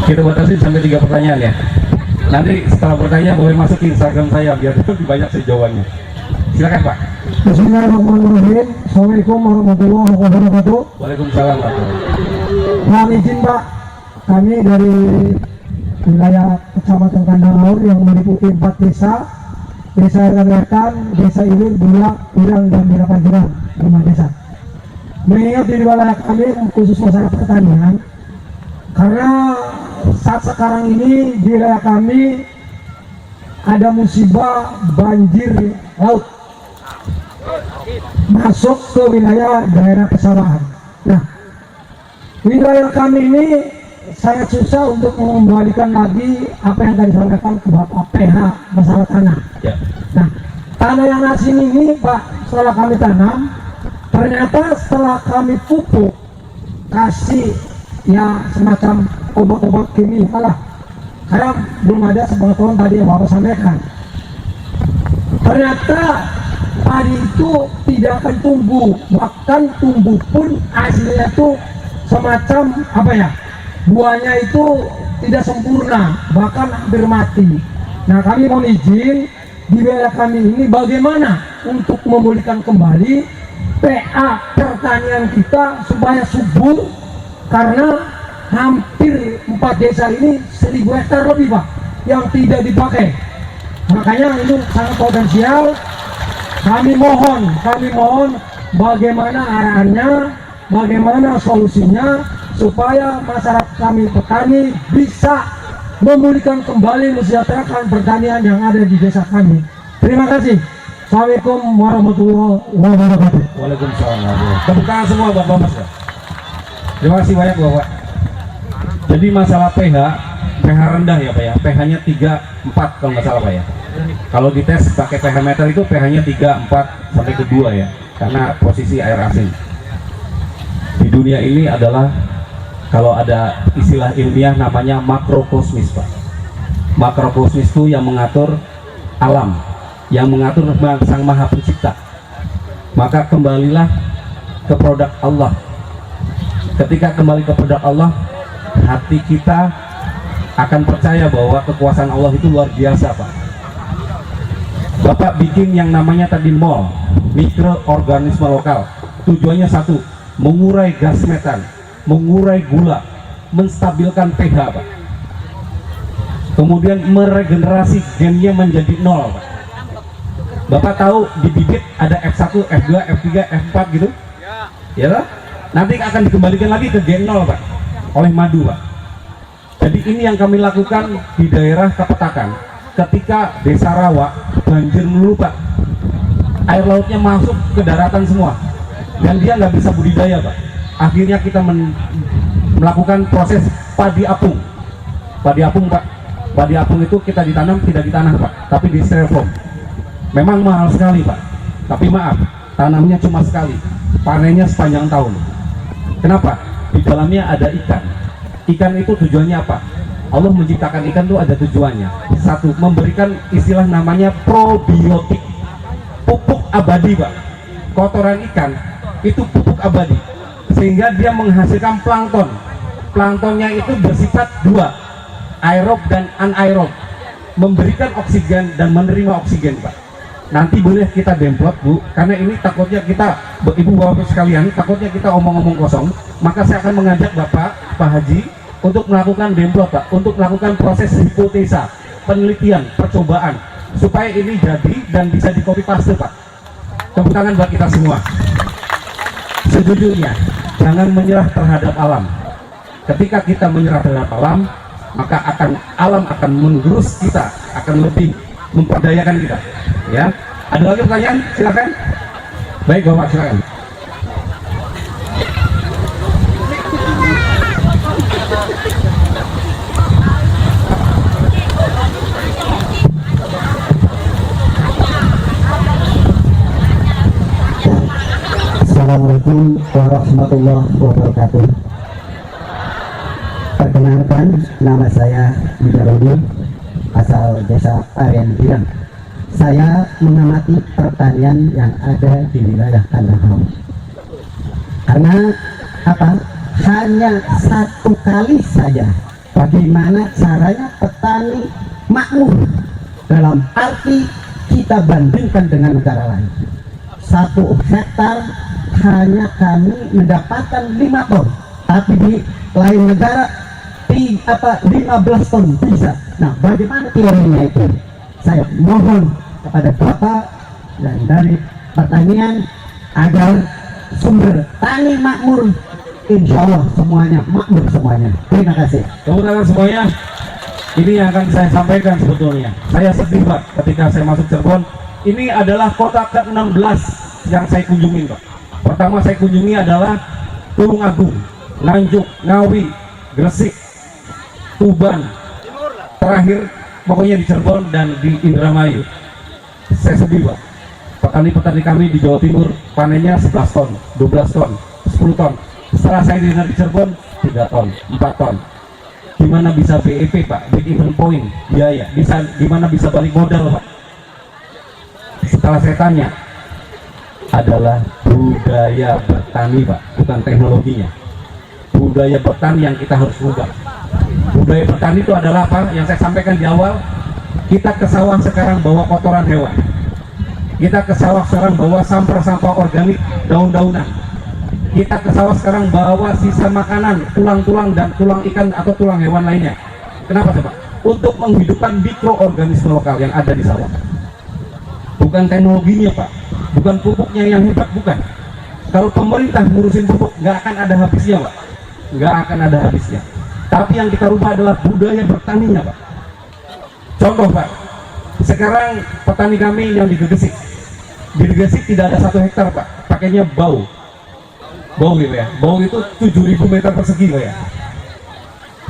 Kita batasi sampai 3 pertanyaan ya. Nanti setelah bertanya boleh masuk ke Instagram saya biar lebih banyak jawabannya. Silakan Pak. Bismillahirrahmanirrahim. Assalamualaikum warahmatullahi wabarakatuh. Waalaikumsalam Pak. Mohon izin Pak, kami dari wilayah Kecamatan Kandang Laur yang meliputi 4 desa, Desa Rekan, Desa Ilir, Bulak, Pirang, dan Desa Panjuran, 5 desa. Mengingat di wilayah kami khusus masalah pertanian, karena saat sekarang ini di wilayah kami ada musibah banjir laut masuk ke wilayah daerah pesawahan. Nah, wilayah kami ini sangat susah untuk mengembalikan lagi apa yang tadi disampaikan ke Bapak PH masalah tanah. Ya. Nah, tanah yang asin ini Pak, setelah kami tanam, ternyata setelah kami pupuk, kasih ya semacam obat-obat kimia lah, karena belum ada sepengetahuan tadi yang Bapak sampaikan. Ternyata padi itu tidak akan tumbuh, bahkan tumbuh pun hasilnya itu semacam apa ya, buahnya itu tidak sempurna, bahkan hampir mati. Nah, kami mohon izin di wilayah kami ini bagaimana untuk memulihkan kembali PA pertanian kita supaya subur, karena hampir 4 desa ini 1000 hektar lebih Pak yang tidak dipakai. Makanya ini sangat potensial. Kami mohon bagaimana arahannya, bagaimana solusinya supaya masyarakat kami petani bisa memulihkan kembali, mensejahterakan pertanian yang ada di desa kami. Terima kasih. Assalamualaikum warahmatullahi wabarakatuh. Waalaikumsalam. Tepuk tangan semua Bapak Mas. Terima kasih banyak Bapak. Jadi masalah pH rendah ya Pak ya. pH-nya 3,4 kalau nggak salah Pak ya. Kalau dites pakai pH meter itu pH-nya 3,4 sampai ke 2 ya. Karena posisi air asin. Di dunia ini adalah, kalau ada istilah ilmiah namanya makrokosmis Pak. Makrokosmis itu yang mengatur alam, yang mengatur Sang Maha Pencipta. Maka kembalilah ke produk Allah. Ketika kembali ke produk Allah, hati kita akan percaya bahwa kekuasaan Allah itu luar biasa Pak. Bapak bikin yang namanya tadi MOL, mikroorganisme lokal. Tujuannya satu, mengurai gas metan, mengurai gula, menstabilkan pH Pak. Kemudian meregenerasi gennya menjadi 0 Pak. Bapak tahu di bibit ada F1, F2, F3, F4 gitu? Ya lah. Nanti akan dikembalikan lagi ke gen 0 Pak, oleh madu Pak. Jadi ini yang kami lakukan di daerah Kapetakan. Ketika desa Rawa banjir melulu Pak, air lautnya masuk ke daratan semua, dan dia nggak bisa budidaya Pak. Akhirnya kita melakukan proses padi apung. Padi apung Pak, padi apung itu kita ditanam tidak di tanah Pak, tapi di styrofoam. Memang mahal sekali Pak, tapi maaf, tanamnya cuma sekali, panennya sepanjang tahun. Kenapa? Di dalamnya ada ikan. Ikan itu tujuannya apa? Allah menciptakan ikan itu ada tujuannya. Satu, memberikan istilah namanya probiotik, pupuk abadi Pak. Kotoran ikan itu pupuk abadi, sehingga dia menghasilkan plankton. Planktonnya itu bersifat 2, aerob dan anaerob, memberikan oksigen dan menerima oksigen Pak. Nanti boleh kita demplot Bu, karena ini takutnya kita, Ibu Bapak sekalian, takutnya kita omong-omong kosong. Maka saya akan mengajak Bapak, Pak Haji, untuk melakukan demplot Pak, untuk melakukan proses hipotesa, penelitian, percobaan, supaya ini jadi dan bisa di copy paste Pak. Tepuk tangan buat kita semua. Sejujurnya, jangan menyerah terhadap alam. Ketika kita menyerah terhadap alam, maka alam akan menggerus kita, akan lebih memperdayakan kita. Ya, ada lagi pertanyaan? Silakan. Baik Bapak, silakan. Assalamualaikum warahmatullahi wabarakatuh. Perkenalkan, nama saya Bidarudi, asal desa Aren Pirang. Saya mengamati pertanian yang ada di wilayah Kandang Laur. Karena apa? Hanya 1 kali saja bagaimana caranya petani makmur, dalam arti kita bandingkan dengan negara lain. 1 hektar hanya kami mendapatkan 5 ton, tapi di lain negara 15 ton bisa. Nah, bagaimana teorinya itu? Saya mohon kepada Bapak dan dari pertanian agar sumber tani makmur, insya Allah semuanya makmur semuanya. Terima kasih. Tepuk tangan semuanya. Ini yang akan saya sampaikan sebetulnya. Saya sedih Pak ketika saya masuk Cirebon. Ini adalah kota ke-16 yang saya kunjungi Pak. Pertama saya kunjungi adalah Tulungagung, Nganjuk, Ngawi, Gresik, Tuban, terakhir pokoknya di Cirebon dan di Indramayu. Saya sedih Pak, petani-petani kami di Jawa Timur panennya 11 ton, 12 ton, 10 ton. Setelah saya di Cirebon 3 ton, 4 ton. Gimana bisa BEP Pak, break even point, biaya, gimana bisa balik modal Pak? Setelah saya tanya, adalah budaya bertani Pak, bukan teknologinya. Budaya bertani yang kita harus ubah. Budaya bertani itu adalah apa? Yang saya sampaikan di awal, kita ke sawah sekarang bawa kotoran hewan. Kita ke sawah sekarang bawa sampah-sampah organik, daun-daunan. Kita ke sawah sekarang bawa sisa makanan, tulang-tulang dan tulang ikan atau tulang hewan lainnya. Kenapa coba? Untuk menghidupkan mikroorganisme lokal yang ada di sawah. Bukan teknologinya Pak, bukan pupuknya yang hebat, bukan. Kalau pemerintah ngurusin pupuk, nggak akan ada habisnya Pak, nggak akan ada habisnya. Tapi yang kita rubah adalah budaya bertaninya Pak. Contoh Pak, sekarang petani kami yang di Gresik tidak ada 1 hektar Pak, pakainya bau gitu ya. Bau itu 7.000 meter persegi Pak ya.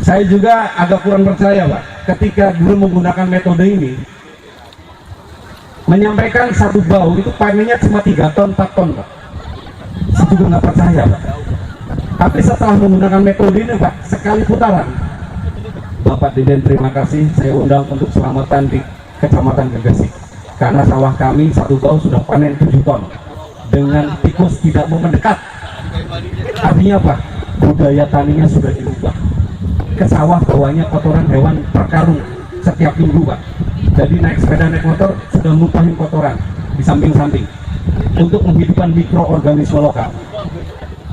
Saya juga agak kurang percaya Pak, ketika dulu menggunakan metode ini, menyampaikan 1 bau itu panennya cuma 3 ton, 4 ton Pak. Saya juga nggak percaya Pak. Tapi setelah menggunakan metode ini Pak, sekali putaran, Bapak Dirjen terima kasih, saya undang untuk selamatan di Kecamatan Gresik. Karena sawah kami 1 bau sudah panen 7 ton dengan tikus tidak mau mendekat. Artinya apa? Budaya taninya sudah dirubah. Ke sawah bawanya kotoran hewan per karung setiap minggu Pak. Jadi naik sepeda, naik motor sudah ngumpahin kotoran di samping-samping untuk menghidupkan mikroorganisme lokal.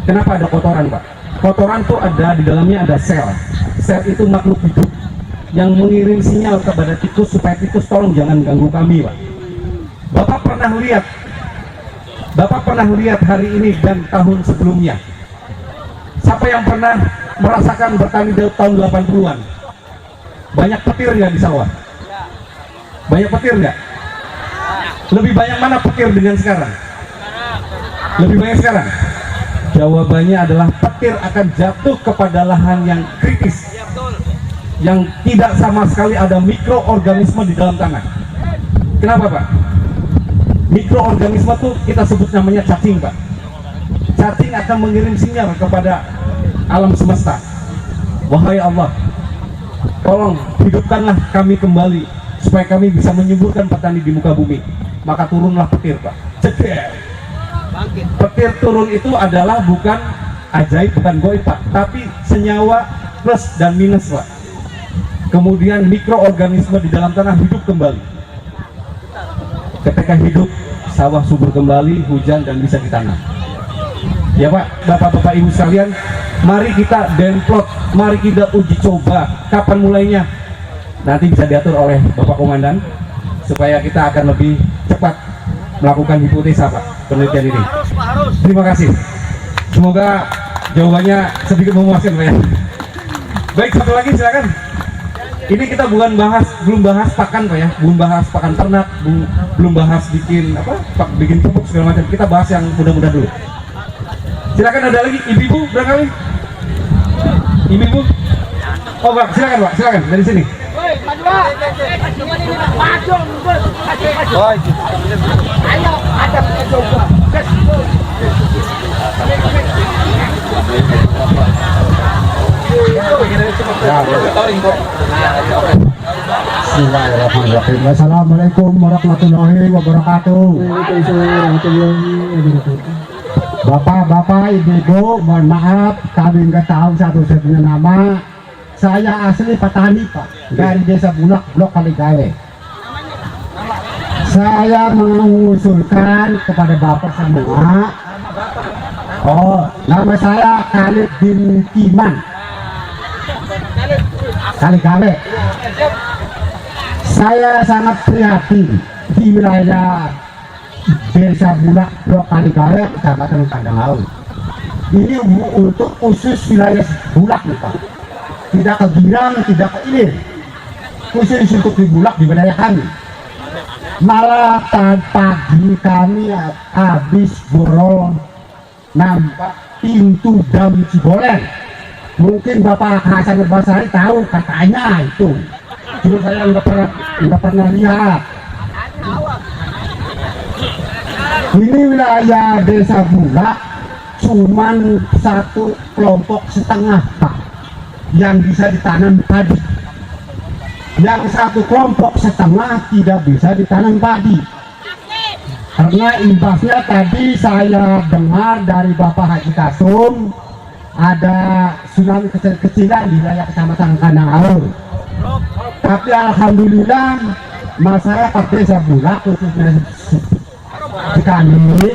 Kenapa ada kotoran Pak? Kotoran tuh ada di dalamnya ada sel. Sel itu makhluk hidup yang mengirim sinyal kepada tikus supaya tikus tolong jangan ganggu kami Pak. Bapak pernah lihat hari ini dan tahun sebelumnya? Siapa yang pernah merasakan bertani dari tahun 80-an? Banyak petir nggak di sawah? Banyak petir nggak? Lebih banyak mana petir dengan sekarang? Lebih banyak sekarang? Jawabannya adalah petir akan jatuh kepada lahan yang kritis, yang tidak sama sekali ada mikroorganisme di dalam tanah. Kenapa Pak? Mikroorganisme itu kita sebut namanya cacing Pak. Cacing akan mengirim sinyal kepada alam semesta. Wahai Allah, tolong hidupkanlah kami kembali supaya kami bisa menyuburkan petani di muka bumi. Maka turunlah petir Pak. Ceder. Petir turun itu adalah bukan ajaib, bukan goib Pak, tapi senyawa plus dan minus Pak. Kemudian mikroorganisme di dalam tanah hidup kembali. Ketika hidup, sawah subur kembali, hujan dan bisa ditanam. Ya Pak, Bapak-Bapak Ibu sekalian, mari kita demplot, mari kita uji coba. Kapan mulainya? Nanti bisa diatur oleh Bapak Komandan supaya kita akan lebih cepat melakukan hipotesa Pak, penelitian ini. Terima kasih. Semoga jawabannya sedikit memuaskan Pak ya. Baik, satu lagi silakan. Ini kita belum bahas pakan Pak ya, belum bahas pakan ternak, belum bahas bikin bikin pupuk segala macam. Kita bahas yang mudah-mudah dulu. Silakan, ada lagi ibu-ibu barangkali? Ibu-ibu? Oh Pak, silakan Pak, silakan dari sini. Ayo, ada coba. Bismillahirrahmanirrahim. Assalamualaikum warahmatullahi wabarakatuh. Bapak-bapak, ibu-ibu, mohon maaf kami nggak tahu satu-satunya nama. saya asli petani Pak, dari Desa Bulak, Blok Kaligawe. Saya mengusulkan kepada Bapak semua. Oh, nama saya Khalid bin Kiman, Kaligawe. Saya sangat prihatin di wilayah Desa Bulak, Blok Kaligawe, Kecamatan Kandang. Ini untuk khusus wilayah Bulak nih Pak, tidak ke Girang, tidak ke Ilir, khusus untuk di Bulak di wilayah kami. Malah pagi kami habis borol nampak pintu dam Ciboleng. Mungkin Bapak Hasan Basari tahu, katanya itu. Dulu saya nggak pernah lihat. Ini wilayah Desa Bulak cuman satu kelompok setengah Pak yang bisa ditanam padi. Yang satu kelompok setengah tidak bisa ditanam padi. Karena imbasnya tadi saya dengar dari Bapak Haji Kasum ada tsunami kecil-kecilan di wilayah Kecamatan Kandang. Tapi alhamdulillah masyarakat Desa Bulak khususnya di kami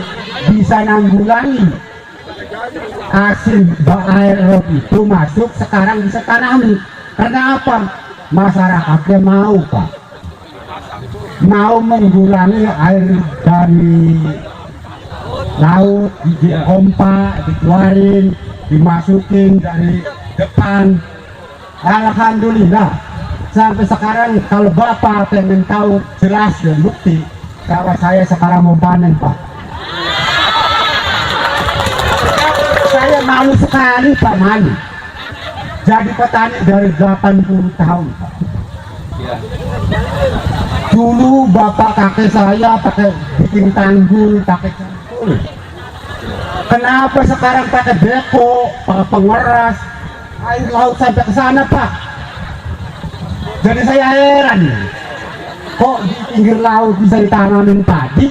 bisa nanggulangi asin air laut itu masuk, sekarang bisa tanami. Karena apa? Masyarakatnya mau Pak, mau mengurangi air dari laut, dipompa, dikeluarin, dimasukin dari depan. Alhamdulillah sampai sekarang kalau Bapak pengen tahu jelas dan bukti, kalau saya sekarang mau panen Pak, saya malu sekali Pak, malu jadi petani dari 80 tahun Pak. Dulu bapak kakek saya pakai bikin tanggul, pakai cangkul. Kenapa sekarang pakai beko, pakai pengeras, air laut sampai ke sana Pak? Jadi saya heran, kok di pinggir laut bisa ditanamin padi,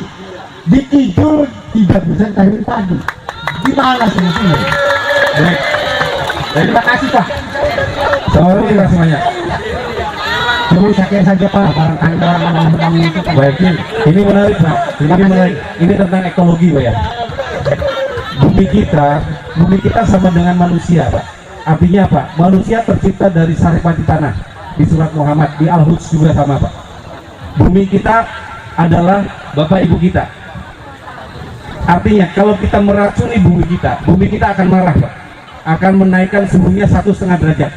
di kidul tidak bisa ditanamin padi? Gimana solusinya? Terima kasih Pak. Sorry lah semuanya. Cuma sekian saja Pak, barangkali orang itu. Baik, ini menarik Pak. Ini menarik. Ini tentang ekologi Pak ya. Bumi kita sama dengan manusia Pak. Artinya apa? Manusia tercipta dari saripati tanah. Di surat Muhammad, di Al-Hud juga sama Pak. Bumi kita adalah bapak ibu kita. Artinya kalau kita meracuni bumi kita akan marah Pak. Akan menaikkan suhunya 1,5 derajat.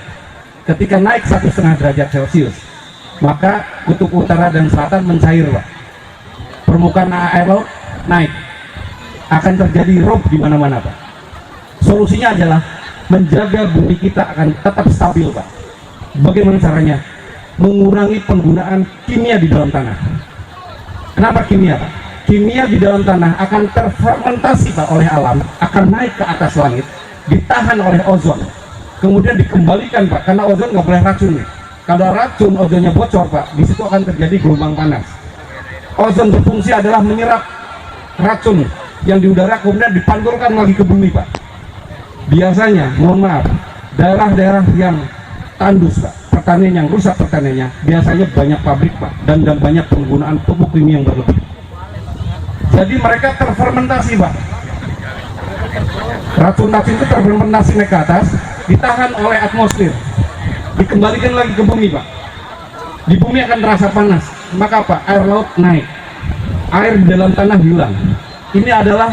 Ketika naik 1,5 derajat Celcius, maka kutub utara dan selatan mencair Pak. Permukaan air laut naik, akan terjadi rob di mana-mana Pak. Solusinya adalah menjaga bumi kita akan tetap stabil Pak. Bagaimana caranya? Mengurangi penggunaan kimia di dalam tanah. Kenapa kimia Pak? Kimia di dalam tanah akan terfermentasi Pak oleh alam, akan naik ke atas langit, ditahan oleh ozon, kemudian dikembalikan Pak, karena ozon nggak boleh racun. Kalau racun ozonnya bocor Pak, di situ akan terjadi gelombang panas. Ozon berfungsi adalah menyerap racun yang di udara, kemudian dipantulkan lagi ke bumi Pak. Biasanya, mohon maaf, daerah-daerah yang tandus Pak, pertanian yang rusak pertaniannya, biasanya banyak pabrik Pak, dan banyak penggunaan pupuk kimia yang berlebih. Jadi mereka terfermentasi Pak. Racun-racun itu terfermentasi naik ke atas, ditahan oleh atmosfer, dikembalikan lagi ke bumi Pak. Di bumi akan terasa panas, maka apa? Air laut naik, air di dalam tanah hilang. Ini adalah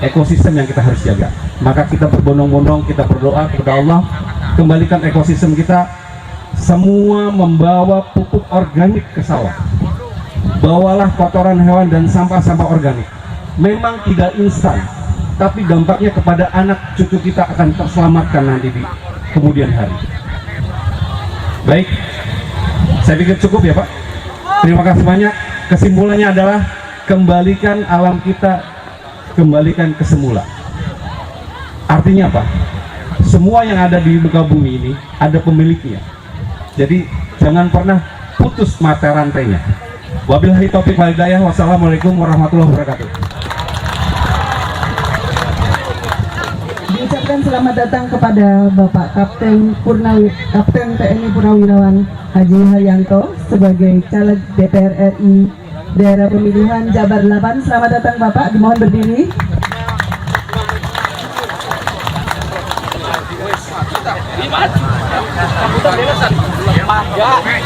ekosistem yang kita harus jaga. Maka kita berbondong-bondong, kita berdoa kepada Allah, kembalikan ekosistem kita. Semua membawa pupuk organik ke sawah, bawalah kotoran hewan dan sampah-sampah organik. Memang tidak instan, tapi dampaknya kepada anak cucu kita akan terselamatkan nanti di kemudian hari. Baik, saya pikir cukup ya Pak. Terima kasih banyak. Kesimpulannya adalah kembalikan alam kita, kembalikan ke semula. Artinya apa? Semua yang ada di muka bumi ini ada pemiliknya. Jadi jangan pernah putus mata rantainya. Wabillahi taufiq wal hidayah. Wassalamualaikum warahmatullahi wabarakatuh. Diucapkan selamat datang kepada Bapak Kapten TNI Purnawirawan Haji Haryanto sebagai caleg DPR RI daerah pemilihan Jabar 8. Selamat datang Bapak, dimohon berdiri.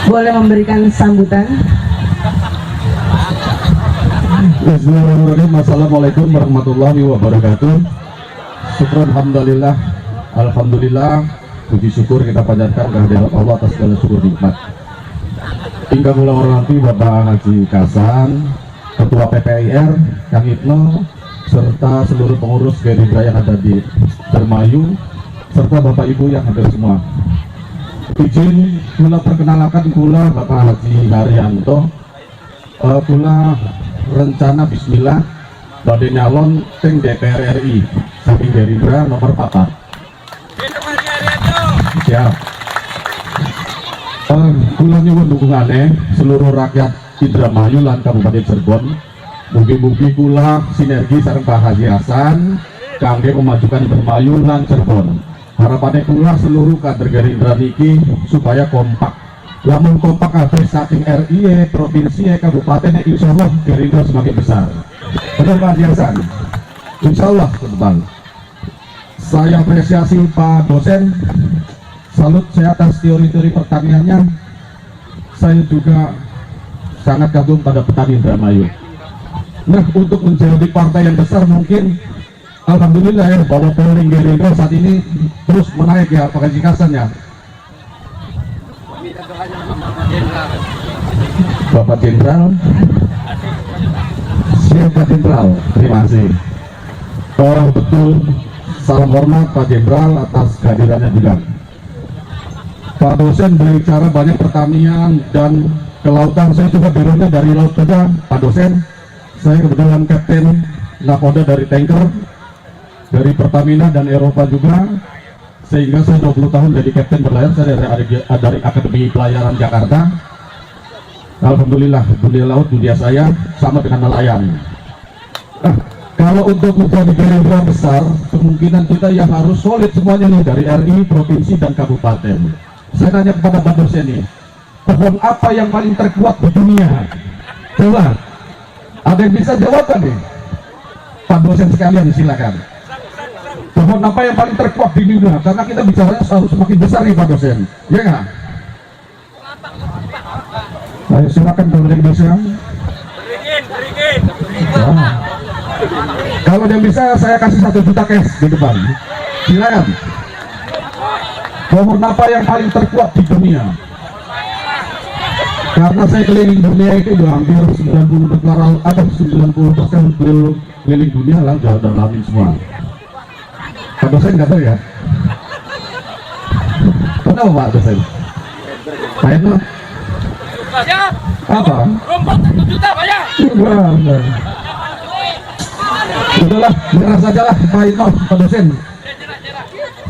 Boleh memberikan sambutan. Bismillahirrahmanirrahim. Assalamualaikum warahmatullahi wabarakatuh. Syukur alhamdulillah, puji syukur kita panjatkan kehadirat Allah atas segala syukur nikmat. Hingga mula hormati Bapak Haji Kasan, Ketua PPIR, Kang Ibnu, serta seluruh pengurus Gerindra yang ada di Dermayu, serta Bapak Ibu yang hadir semua. Izin kula perkenalkan kula Bapak Haji Haryanto, kula rencana bismillah badhe nyalon teng DPR RI saking Gerindra nomor 4. Siap. Kula nyuwun dukungane seluruh rakyat Indramayu lan Kabupaten Cirebon. Mugi-mugi kula sinergi sareng Pak Haji Hasan kangge memajukan Indramayu lan Cirebon. Harapannya kula seluruh kader Gerindra niki supaya kompak. Lamun kompak kabeh saking RI, provinsi, kabupaten, insya Allah Gerindra semakin besar. Benar Pak Haji Hasan? Insya Allah ke depan. Saya apresiasi Pak dosen, salut saya atas teori-teori pertaniannya. Saya juga sangat kagum pada petani Indramayu. Nah, untuk menjadi partai yang besar mungkin alhamdulillah ya, bahwa polling Gerindra saat ini terus menaik ya Pak Haji Hasan ya. Bapak Jenderal, Pak Jenderal, terima kasih. Betul, salam hormat Pak Jenderal atas kehadirannya juga. Pak dosen berbicara banyak pertanian dan kelautan. Saya juga birunya dari laut juga, Pak dosen. Saya kebetulan kapten nakoda dari tanker, dari Pertamina dan Eropa juga. Sehingga saya 20 tahun jadi kapten berlayar. Saya dari Akademi Pelayaran Jakarta. Alhamdulillah, dunia laut dunia saya sama dengan nelayan. Kalau untuk menjadi Gerindra besar, kemungkinan kita yang harus solid semuanya nih dari RI, provinsi dan kabupaten. Saya tanya kepada Pak dosen nih, pohon apa yang paling terkuat di dunia? Coba, ada yang bisa jawab kan nih? Pak dosen sekalian silakan. Pohon apa yang paling terkuat di dunia? Karena kita bicaranya harus semakin besar nih Pak dosen, ya nggak? Ayo silakan kalau yang bisa. Nah. Kalau yang bisa saya kasih 1 juta cash di depan. Silakan. Pohon apa yang paling terkuat di dunia? Karena saya keliling dunia itu udah hampir 90 deklarasi, ada 90% keliling dunia lah, udah dalamin semua. Pak dosen nggak tahu ya? Kenapa Pak dosen? Pak itu apa? Rumput 1 juta Pak ya? Enggak. Udahlah, nyerah saja lah Pak Ino, Pak dosen.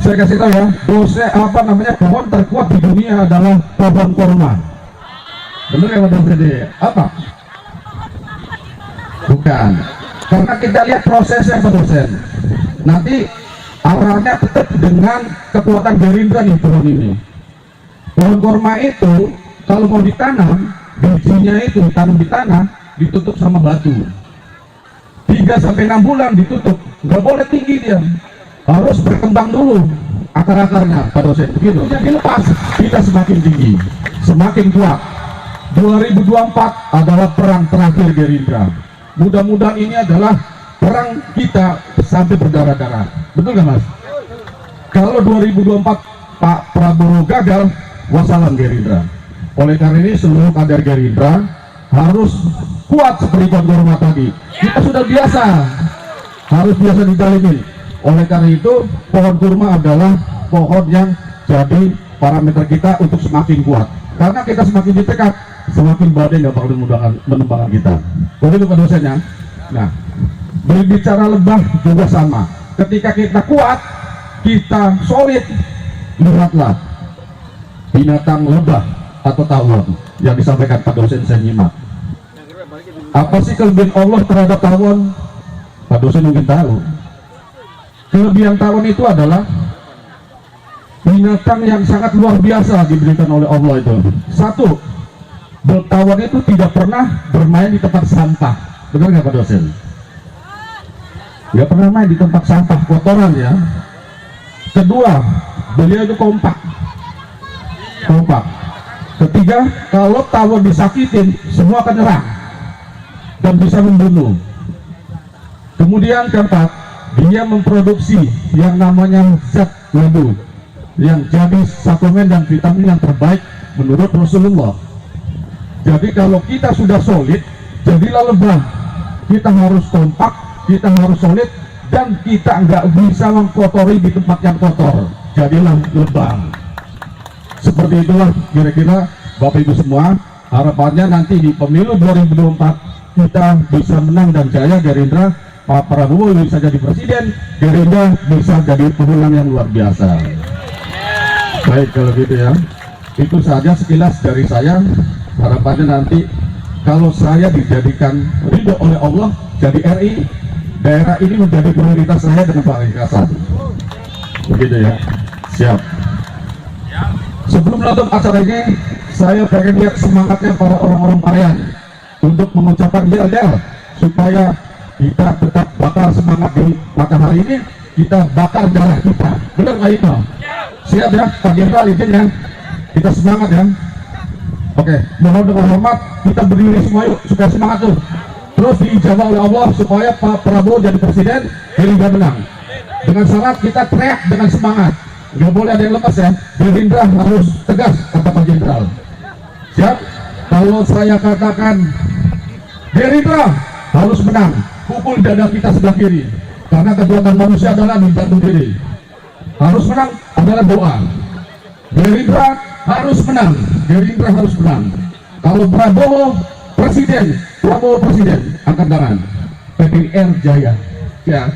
Saya kasih tahu ya, dosen apa namanya pohon terkuat di dunia adalah pohon kurma. Benar ya Pak dosen? Apa? Bukan. Karena kita lihat prosesnya Pak dosen. Nanti arahnya tetap dengan kekuatan Gerindra nih pohon ini. Pohon kurma itu kalau mau ditanam, bijinya itu ditanam di tanah, ditutup sama batu. 3-6 bulan ditutup, nggak boleh tinggi dia, harus berkembang dulu akar-akarnya Pak dosen. Begitu, jadi lepas kita semakin tinggi, semakin kuat. 2024 adalah perang terakhir Gerindra. Mudah-mudahan ini adalah perang kita sampai berdarah-darah. Betul nggak Mas? Kalau 2024 Pak Prabowo gagal, wassalam Gerindra. Oleh karena ini seluruh kader Gerindra harus kuat seperti pohon kurma tadi. Kita sudah biasa, harus biasa didalimin. Oleh karena itu pohon kurma adalah pohon yang jadi parameter kita untuk semakin kuat. Karena kita semakin ditekat, semakin badai nggak bakal menumbangkan kita. Begitu Pak dosennya. Nah, berbicara lebah juga sama. Ketika kita kuat, kita solid, lihatlah binatang lebah atau tawon yang disampaikan Pak dosen saya nyimak. Apa sih kelebihan Allah terhadap tawon? Pak dosen mungkin tahu. Kelebihan tawon itu adalah binatang yang sangat luar biasa diberikan oleh Allah itu. Satu, belatawan itu tidak pernah bermain di tempat sampah. Benar nggak Pak dosen? Nggak pernah main di tempat sampah kotoran ya. Kedua, beliau itu kompak. Ketiga, kalau tawon disakitin, semua akan nyerang dan bisa membunuh. Kemudian keempat, dia memproduksi yang namanya zat madu, yang jadi suplemen dan vitamin yang terbaik menurut Rasulullah. Jadi kalau kita sudah solid, jadilah lebah. Kita harus kompak, kita harus solid, dan kita nggak bisa mengkotori di tempat yang kotor. Jadilah lebah. Seperti itulah kira-kira Bapak Ibu semua, harapannya nanti di pemilu 2024 kita bisa menang dan jaya. Gerindra, Pak Prabowo bisa jadi presiden, Gerindra bisa jadi pemenang yang luar biasa. Baik kalau gitu ya, itu saja sekilas dari saya. Harapannya nanti kalau saya dijadikan ridho oleh Allah jadi RI, daerah ini menjadi prioritas saya dengan Pak Kasat. Begitu ya, siap. Sebelum menutup acara ini, saya pengen lihat semangatnya para orang-orang Parian untuk mengucapkan yel-yel supaya kita tetap bakar semangat di matahari ini, kita bakar darah kita. Benar nggak itu? Siap ya, Pak Jenderal izin ya, kita semangat ya. Oke, mohon dengan hormat kita berdiri semua yuk supaya semangat tuh. Terus diijabah oleh Allah supaya Pak Prabowo jadi presiden, Gerindra menang. Dengan syarat kita teriak dengan semangat. Nggak boleh ada yang lepas ya. Gerindra harus tegas, kata Pak Jenderal. Siap? Kalau saya katakan Gerindra harus menang, pukul dada kita sebelah kiri. Karena kekuatan manusia adalah di jantung kiri. Harus menang adalah doa. Gerindra harus menang. Gerindra harus menang. Kalau Prabowo presiden, Prabowo presiden, angkat tangan. PDR jaya. Ya.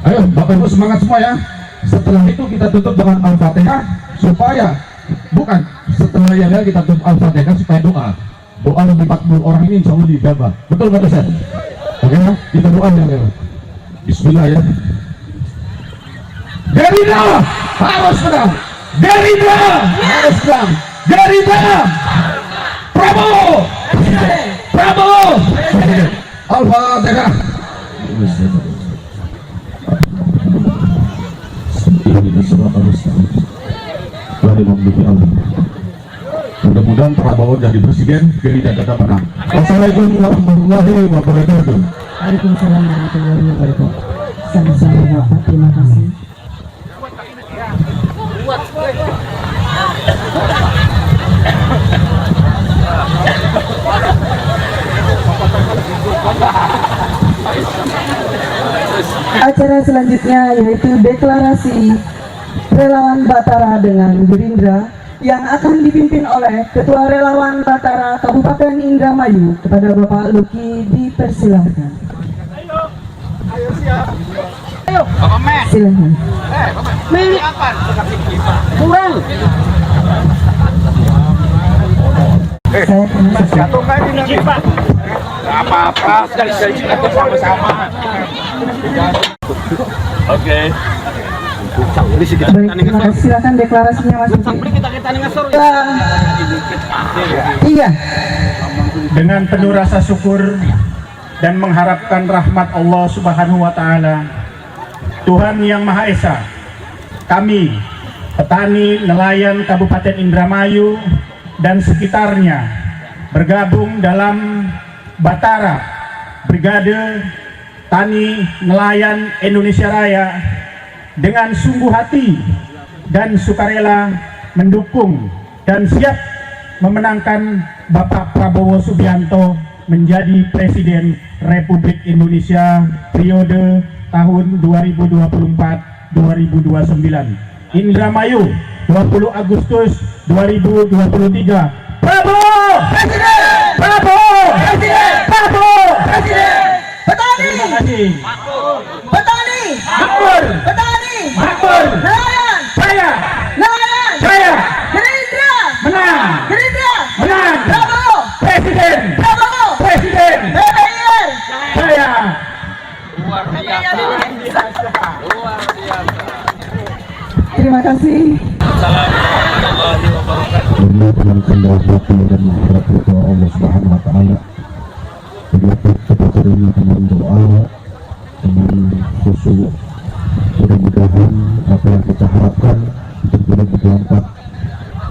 Ayo Bapak Ibu semangat semua ya. Setelah itu kita tutup dengan Al-Fatihah supaya bukan setelah ya kita tutup Al-Fatihah supaya doa. Doa lebih 40 orang ini insya Allah dijabah. Betul nggak dosen? Oke ya, kita doa ya. Bismillah ya. Gerindra harus menang. Gerindra harus menang. Gerindra. Prabowo. Prabowo. Al-Fatihah. Mudah-mudahan Prabowo jadi presiden, Gerindra tetap menang. Wassalamualaikum warahmatullahi wabarakatuh. Waalaikumsalam warahmatullahi wabarakatuh. Sama-sama Bapak, terima kasih. Acara selanjutnya yaitu deklarasi relawan Batara dengan Gerindra yang akan dipimpin oleh Ketua Relawan Batara Kabupaten Indramayu. Kepada Bapak Luki dipersilahkan. Ayo siap. Ayo. Silahkan. Meli. Kurang. Saya terima kasih. Jatuh nggak ini nanti Pak? Apa-apa, sekali-sekali kita sama-sama. Oke. Baik, terima kasih. Silakan deklarasinya Mas Luki. Iya. Dengan penuh rasa syukur dan mengharapkan rahmat Allah Subhanahu wa Ta'ala, Tuhan Yang Maha Esa, kami petani nelayan Kabupaten Indramayu dan sekitarnya bergabung dalam Batara Brigade Tani Nelayan Indonesia Raya dengan sungguh hati dan sukarela mendukung dan siap memenangkan Bapak Prabowo Subianto menjadi Presiden Republik Indonesia periode tahun 2024-2029. Indramayu 20 Agustus 2023. Prabowo Presiden! Prabowo Presiden! Prabowo Presiden! Petani. Terima kasih. Petani. Makmur. Petani. Makmur. Nelayan. Saya. Nelayan. Saya. Gerindra. Menang. Gerindra. Menang. Prabowo. Presiden. Prabowo. Presiden. PPIR. Saya. Terima kasih. Waalaikumsalam warahmatullahi wabarakatuh. Ini dengan kehendak hati dan mengharap ridha Allah Subhanahu wa taala. Begitu kita sering dengan doa dengan khusyuk. Mudah-mudahan apa yang kita harapkan itu benar-benar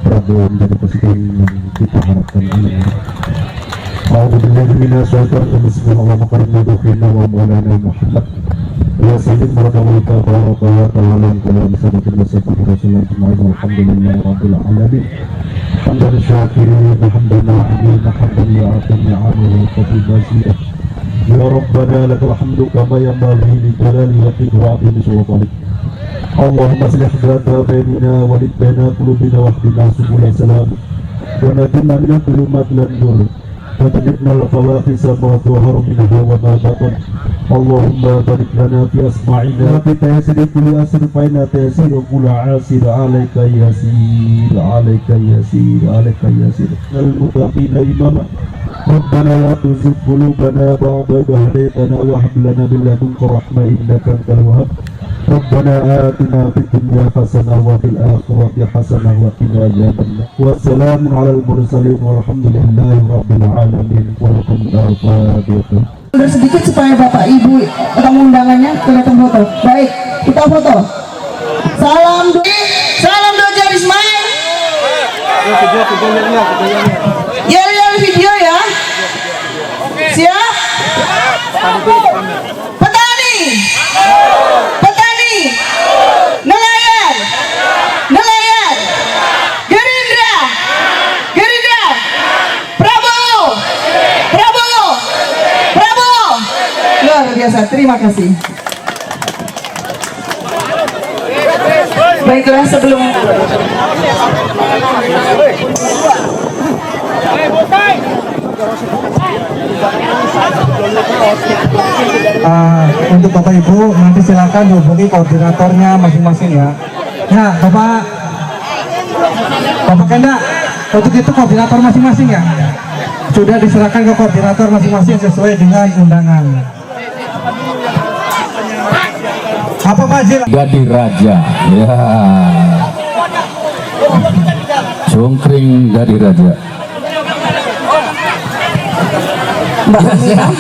Prabowo menjadi presiden yang kita harapkan ini. A'udzubillahi minasyaitonir rajim. Bismillahirrahmanirrahim. Wa maulana Muhammad ya sayyid maradawi tabaraka wa ta'ala wa bisabatin wasafati rasulullah alhamdulillahi rabbil alamin. Hamdan syakirin hamdan na'ibin hamdan ya'afin ya'amil qabil basirah. Ya Rabbana lakal hamdu kama yanbaghi li jalali wajhika wa 'azimi sultanik. Allahumma aslih dhata bainina wa baina qulubina wahdina subul salam wa najina minal dhulumat lan nur wa tajibna al-fawahisa ma dhahara minha wa ma batan. Allahumma barik lana fi asma'ina fi taysiri kulli asr fa inna taysiru kulli asir alayka yasir alayka yasir alayka yasir al-muttaqina imama. ربنا لا تزغ قلوبنا بعد إذ هديتنا وهب لنا من لدنك رحمة إنك أنت الوهاب. ربنا آتنا في الدنيا حسنة وفي الآخرة حسنة وقنا عذاب النار. والسلام على المرسلين والحمد لله رب العالمين. ولكم الفاتحة. Sedikit supaya Bapak Ibu tamu undangannya kelihatan foto. Baik, kita foto. Salam doja Ismail. Yel video ya. Siap? Petani. Nelayan. Gerindra. Prabowo. Luar biasa, terima kasih. Baiklah, sebelum untuk Bapak Ibu nanti silakan dihubungi koordinatornya masing-masing ya. Ya, Bapak Kenda, untuk itu koordinator masing-masing ya. Sudah diserahkan ke koordinator masing-masing sesuai dengan undangan. Apa Pak Jil? Gadi Raja, ya. Cungkring Gadi Raja. Mbak Raja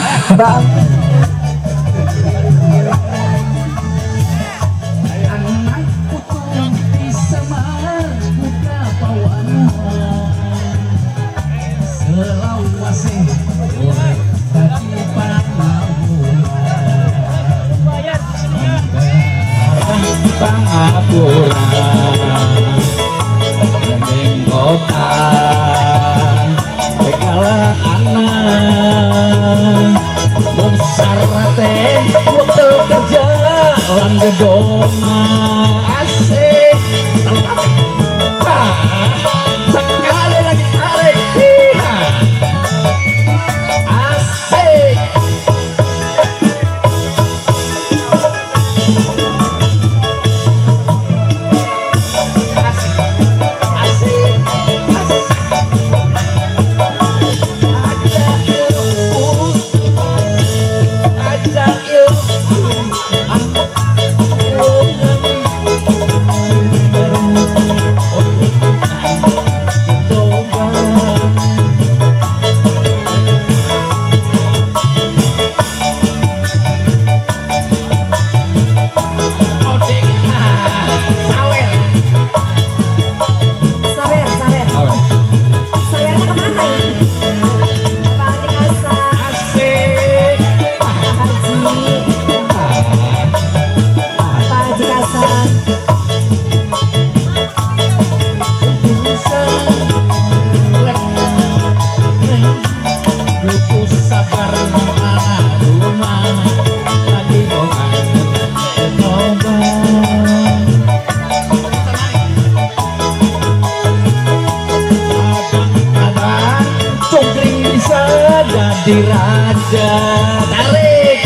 tarik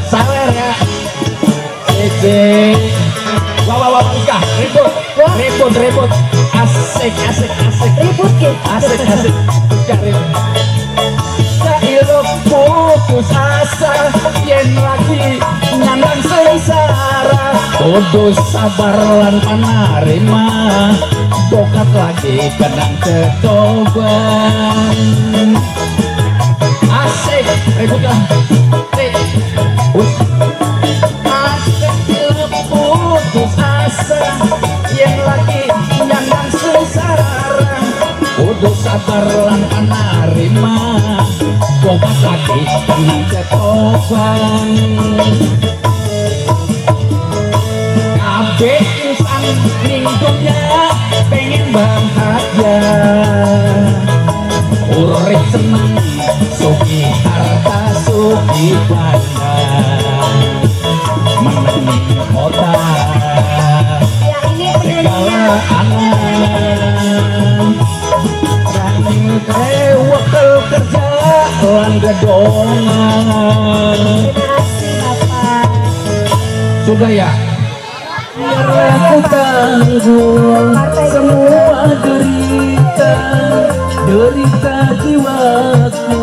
sawer ya cece wah ribut asik ribut ke asik Sairuk putus asa yen lagi nyandang sengsara kudu sabar lan panarima bokat lagi kadang ketoban asik ributlah asik bila putus asa yang lagi nyandang sengsara kudu sabar lan panarima bokat lagi kadang ketoban kabeh insan ning dunya pengen bahagia urip seneng suki harta suki banda meneng kota segala anak rani wakil kerja lan gedongan. Sudah ya. Biarlah ku tanggung semua derita jiwaku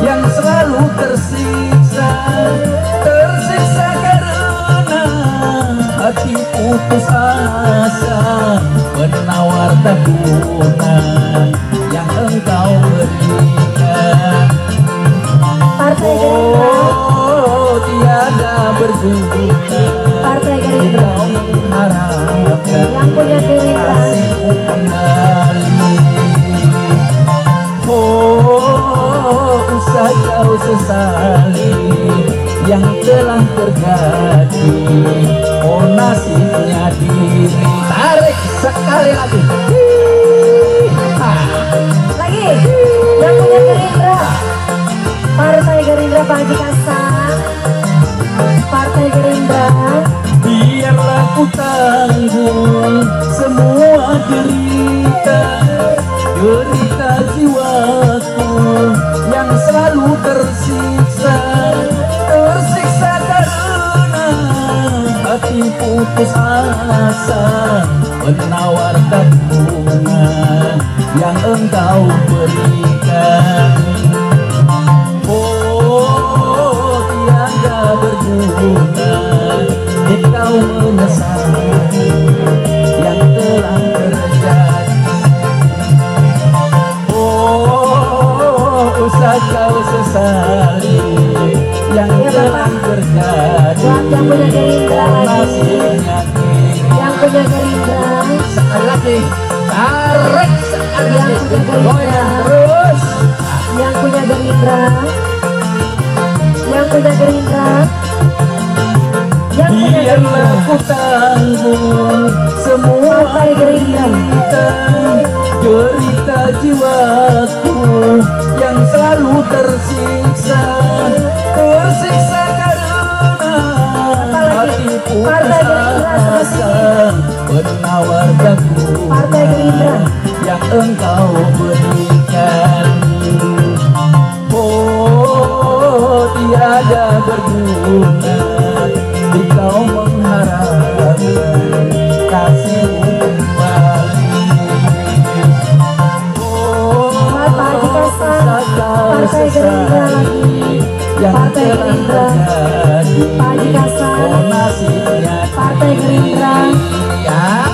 yang selalu tersiksa karena hati putus asa penawar tak guna yang engkau berikan. Oh tiada berguna Partai Gerindra yang punya Gerindra. Oh usah kau sesali yang telah terjadi. Oh nasibnya diri. Tarik sekali lagi. Lagi yang punya Gerindra. Partai Gerindra Pak Haji Hasan. Partai Gerindra. Biarlah ku tanggung semua derita jiwaku yang selalu tersiksa karena hati putus asa penawar bunga yang engkau berikan. Oh tiada berguna engkau menyesali yang telah terjadi. Oh usah kau sesali yang telah terjadi. Yang punya Gerindra lagi. Yang punya Gerindra. Sekali lagi tarik sekali lagi. Goyang terus. Yang punya Gerindra. Yang punya Gerindra. Yang punya Biarlah ku tanggung semua derita jiwaku yang selalu tersiksa karena hati putus asa penawar dagu yang engkau berikan. Oh tiada berguna engkau mengharapkan kasihmu kembali. Oh Partai Gerindra lagi. Partai Gerindra. Pak Haji Hasan. Partai Gerindra.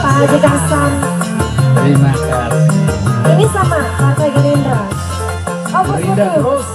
Pak Haji Hasan. Terima kasih. Ini sama Partai Gerindra. Oh, Gerindra terus.